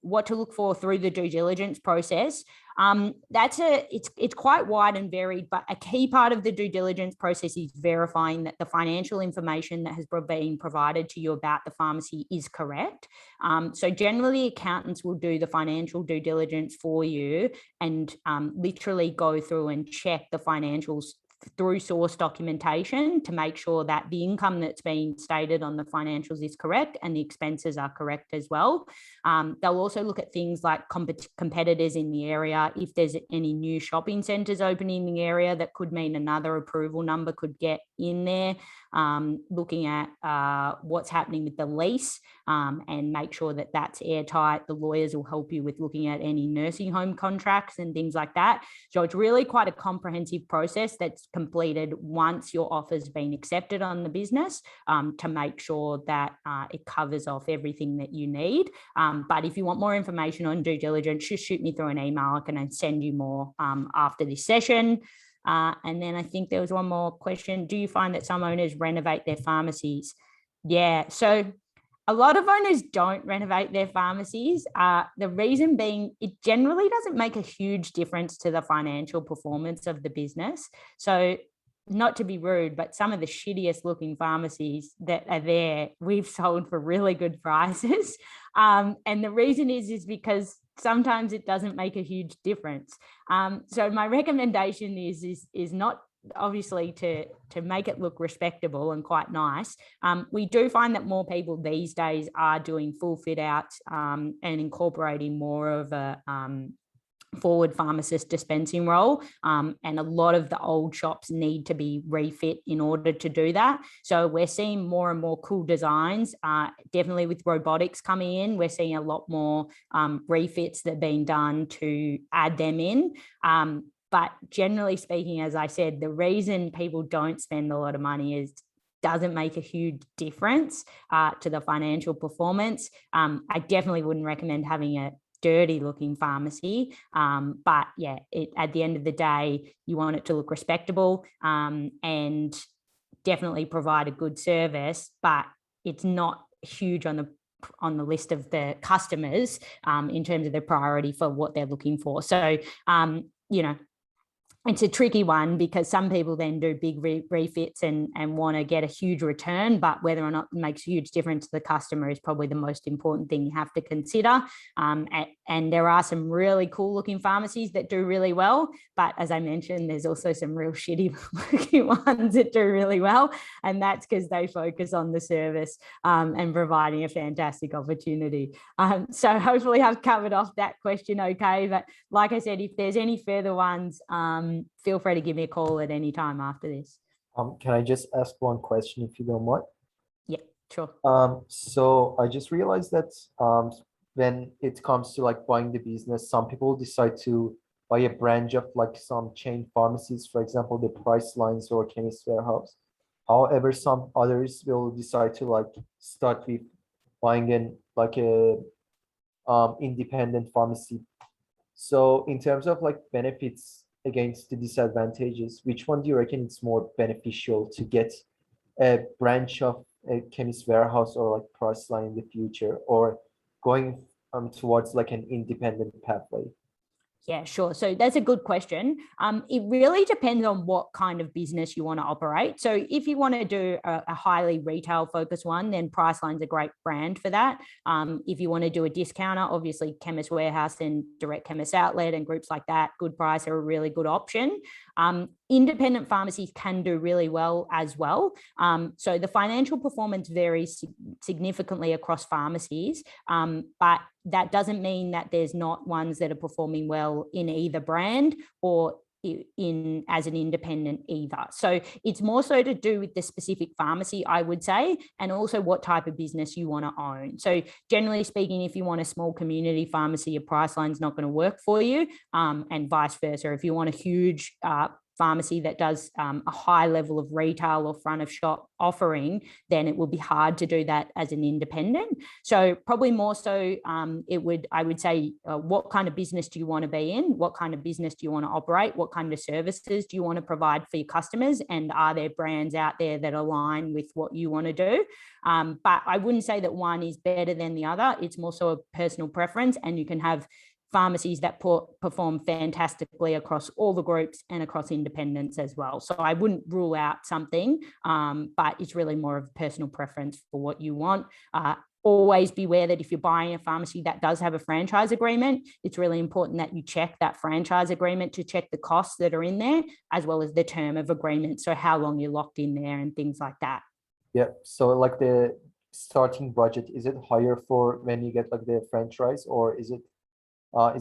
what to look for through the due diligence process, it's quite wide and varied, but a key part of the due diligence process is verifying that the financial information that has been provided to you about the pharmacy is correct. So generally, accountants will do the financial due diligence for you and literally go through and check the financials through source documentation to make sure that the income that's being stated on the financials is correct and the expenses are correct as well. They'll also look at things like competitors in the area. If there's any new shopping centres opening in the area, that could mean another approval number could get in there. Looking at what's happening with the lease and make sure that that's airtight. The lawyers will help you with looking at any nursing home contracts and things like that. So it's really quite a comprehensive process that's completed once your offer's been accepted on the business to make sure that it covers off everything that you need. But if you want more information on due diligence, just shoot me through an email. I can send you more after this session. And then I think there was one more question. Do you find that some owners renovate their pharmacies? Yeah, so a lot of owners don't renovate their pharmacies. The reason being, it generally doesn't make a huge difference to the financial performance of the business. So not to be rude, but some of the shittiest looking pharmacies that are there, we've sold for really good prices. And the reason is because sometimes it doesn't make a huge difference. So my recommendation is not obviously to make it look respectable and quite nice. We do find that more people these days are doing full fit outs and incorporating more of a forward pharmacist dispensing role, and a lot of the old shops need to be refit in order to do that. So we're seeing more and more cool designs, definitely with robotics coming in. We're seeing a lot more refits that are being done to add them in. But generally speaking, as I said, the reason people don't spend a lot of money is doesn't make a huge difference to the financial performance. I definitely wouldn't recommend having a dirty looking pharmacy, but yeah, at the end of the day, you want it to look respectable and definitely provide a good service, but it's not huge on the list of the customers in terms of their priority for what they're looking for. So it's a tricky one because some people then do big refits and want to get a huge return, but whether or not it makes a huge difference to the customer is probably the most important thing you have to consider. And there are some really cool looking pharmacies that do really well, but as I mentioned, there's also some real shitty looking ones that do really well, and that's because they focus on the service and providing a fantastic opportunity. So hopefully I've covered off that question okay, but like I said, if there's any further ones, feel free to give me a call at any time after this. Can I just ask one question if you don't mind? Yeah, sure. So I just realized that when it comes to like buying the business, some people decide to buy a branch of like some chain pharmacies, for example, the Pricelines or Chemist Warehouse. However, some others will decide to like start with buying in like a independent pharmacy. So in terms of like benefits against the disadvantages, which one do you reckon it's more beneficial to get a branch of a Chemist Warehouse or like Priceline in the future, or going towards like an independent pathway? Yeah, sure. So that's a good question. It really depends on what kind of business you want to operate. So if you want to do a highly retail focused one, then Priceline's a great brand for that. If you want to do a discounter, obviously Chemist Warehouse and Direct Chemist Outlet and groups like that, Good Price are a really good option. Independent pharmacies can do really well as well. So the financial performance varies significantly across pharmacies, but that doesn't mean that there's not ones that are performing well in either brand or in as an independent either. So it's more so to do with the specific pharmacy, I would say, and also what type of business you want to own. So generally speaking, if you want a small community pharmacy, your Priceline's not going to work for you, and vice versa. If you want a huge pharmacy that does a high level of retail or front of shop offering, then it will be hard to do that as an independent. So probably more so I would say, what kind of business do you want to be in? What kind of business do you want to operate? What kind of services do you want to provide for your customers? And are there brands out there that align with what you want to do? But I wouldn't say that one is better than the other. It's more so a personal preference, and you can have pharmacies that perform fantastically across all the groups and across independents as well. So I wouldn't rule out something, but it's really more of a personal preference for what you want. Always beware that if you're buying a pharmacy that does have a franchise agreement, it's really important that you check that franchise agreement to check the costs that are in there, as well as the term of agreement. So how long you're locked in there and things like that. Yeah. So like the starting budget, is it higher for when you get like the franchise, or is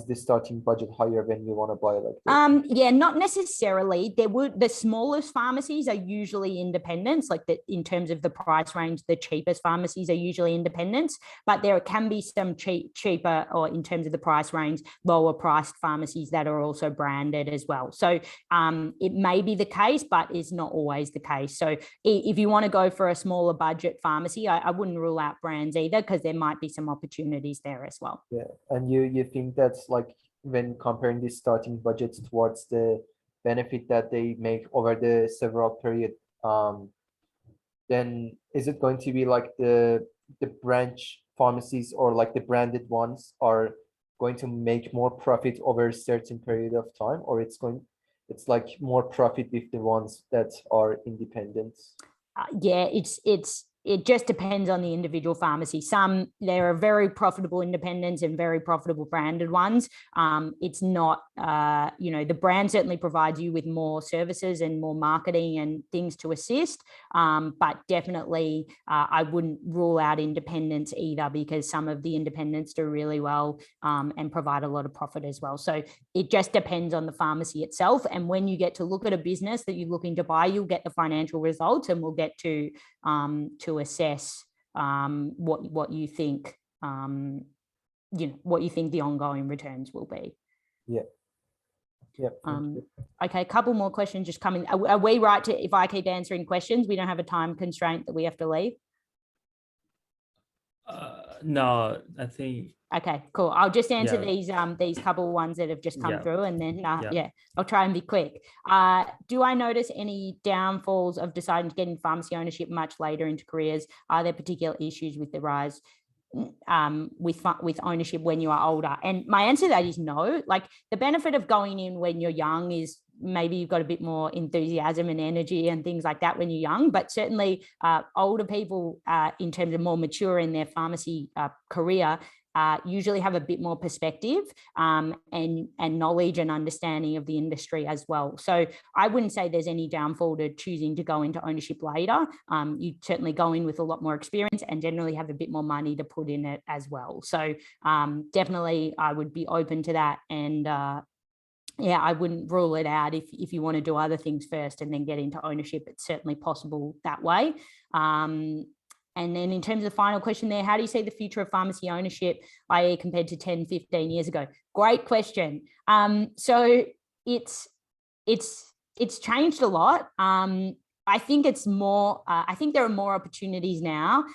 the starting budget higher when you want to buy like yeah, not necessarily. The smallest pharmacies are usually independents, like in terms of the price range, the cheapest pharmacies are usually independents, but there can be some cheaper, or in terms of the price range, lower priced pharmacies that are also branded as well. So it may be the case, but it's not always the case. So if you want to go for a smaller budget pharmacy, I wouldn't rule out brands either, because there might be some opportunities there as well. Yeah. And you think that's like, when comparing these starting budgets towards the benefit that they make over the several period, then is it going to be like the branch pharmacies, or like the branded ones are going to make more profit over a certain period of time, or it's like more profit with the ones that are independent? Yeah, it just depends on the individual pharmacy. There are very profitable independents and very profitable branded ones. It's not, the brand certainly provides you with more services and more marketing and things to assist. But definitely, I wouldn't rule out independents either, because some of the independents do really well and provide a lot of profit as well. So it just depends on the pharmacy itself. And when you get to look at a business that you're looking to buy, you'll get the financial results, and we'll get to assess what you think what you think the ongoing returns will be. Yeah. Okay, a couple more questions just coming. Are we right to, if I keep answering questions, we don't have a time constraint that we have to leave? No, I think. Okay, cool. I'll just answer these couple ones that have just come through, and then I'll try and be quick. Do I notice any downfalls of deciding to get in pharmacy ownership much later into careers? Are there particular issues with the rise with ownership when you are older? And my answer to that is no. Like, the benefit of going in when you're young is maybe you've got a bit more enthusiasm and energy and things like that when you're young, but certainly older people in terms of more mature in their pharmacy career usually have a bit more perspective and knowledge and understanding of the industry as well. So I wouldn't say there's any downfall to choosing to go into ownership later. You certainly go in with a lot more experience and generally have a bit more money to put in it as well. So definitely I would be open to that. And I wouldn't rule it out if you want to do other things first and then get into ownership. It's certainly possible that way. And then in terms of the final question there, how do you see the future of pharmacy ownership, i.e. compared to 10, 15 years ago? Great question. So it's changed a lot. I think it's more, I think there are more opportunities now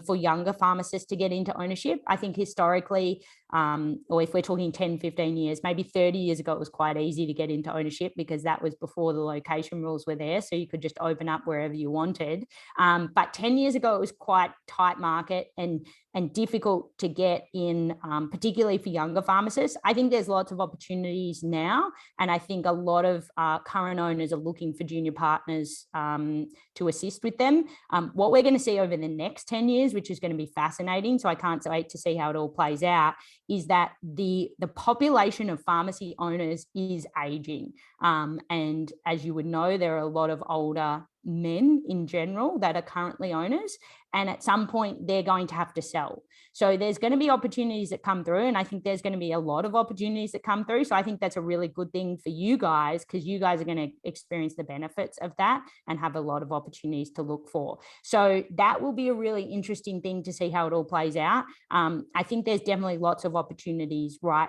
for younger pharmacists to get into ownership. I think historically, or if we're talking 10, 15 years, maybe 30 years ago, it was quite easy to get into ownership because that was before the location rules were there. So you could just open up wherever you wanted. But 10 years ago, it was quite tight market and difficult to get in, particularly for younger pharmacists. I think there's lots of opportunities now. And I think a lot of current owners are looking for junior partners to assist with them. What we're going to see over the next 10 years, which is going to be fascinating, so I can't wait to see how it all plays out, is that the population of pharmacy owners is aging. And as you would know, there are a lot of older men in general that are currently owners. And at some point, they're going to have to sell. So there's going to be opportunities that come through. And I think there's going to be a lot of opportunities that come through. So I think that's a really good thing for you guys, because you guys are going to experience the benefits of that and have a lot of opportunities to look for. So that will be a really interesting thing to see how it all plays out. I think there's definitely lots of opportunities right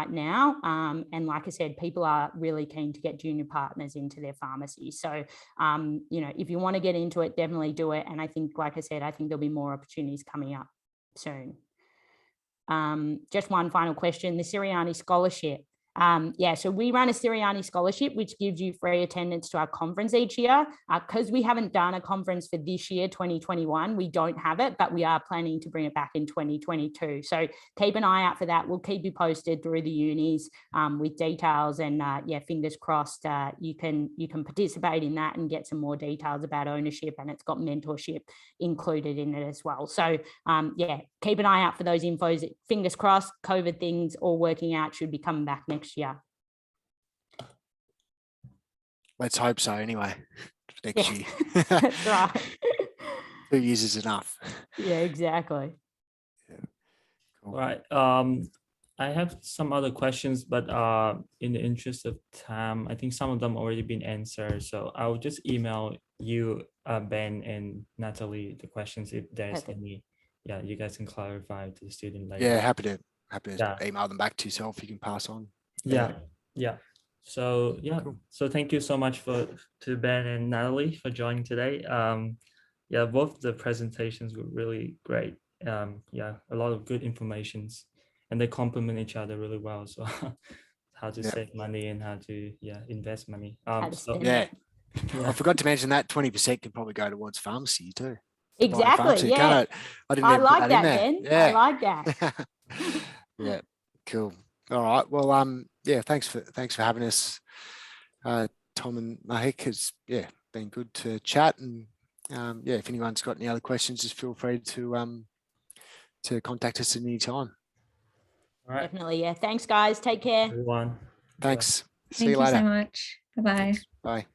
now. And like I said, people are really keen to get junior partners into their pharmacies. So, you know, if you want to get into it, definitely do it. And I think, like I said, I think there'll be more opportunities coming up soon. Just one final question, the Siriani Scholarship. Yeah, so we run a Siriani Scholarship, which gives you free attendance to our conference each year. Because we haven't done a conference for this year, 2021, we don't have it, but we are planning to bring it back in 2022. So keep an eye out for that. We'll keep you posted through the unis with details, and yeah, fingers crossed you can participate in that and get some more details about ownership, and it's got mentorship included in it as well. So yeah, keep an eye out for those infos. Fingers crossed, COVID things all working out, should be coming back next year. Let's hope so anyway, next year. That's right. 2 years is enough. Yeah, exactly. Yeah. All Cool. right. I have some other questions, but in the interest of time, I think some of them already been answered. So I'll just email you, Ben and Natalie, the questions if there's Perfect. any. Yeah, you guys can clarify to the student later. Yeah, happy to Yeah. email them back to yourself. You can pass on. Yeah. So yeah, Cool. so thank you so much to Ben and Natalie for joining today. Yeah, both the presentations were really great. Yeah, a lot of good informations, and they complement each other really well. So how to save money and how to invest money. How to So, spend Yeah. it. yeah. I forgot to mention that 20% can probably go towards pharmacy too. To buy a Exactly. pharmacy, Yeah. can't it? I didn't I even put like that in that, there. Ben. Yeah. I like that. Yeah, cool. All right. Well, yeah, thanks for having us, Tom and Mahik. It's been good to chat, and yeah, if anyone's got any other questions, just feel free to contact us at any time. All right, Definitely. Yeah. Thanks, guys. Take care. everyone. Thanks. See Thank you you later. so much. Bye-bye. Thanks. Bye.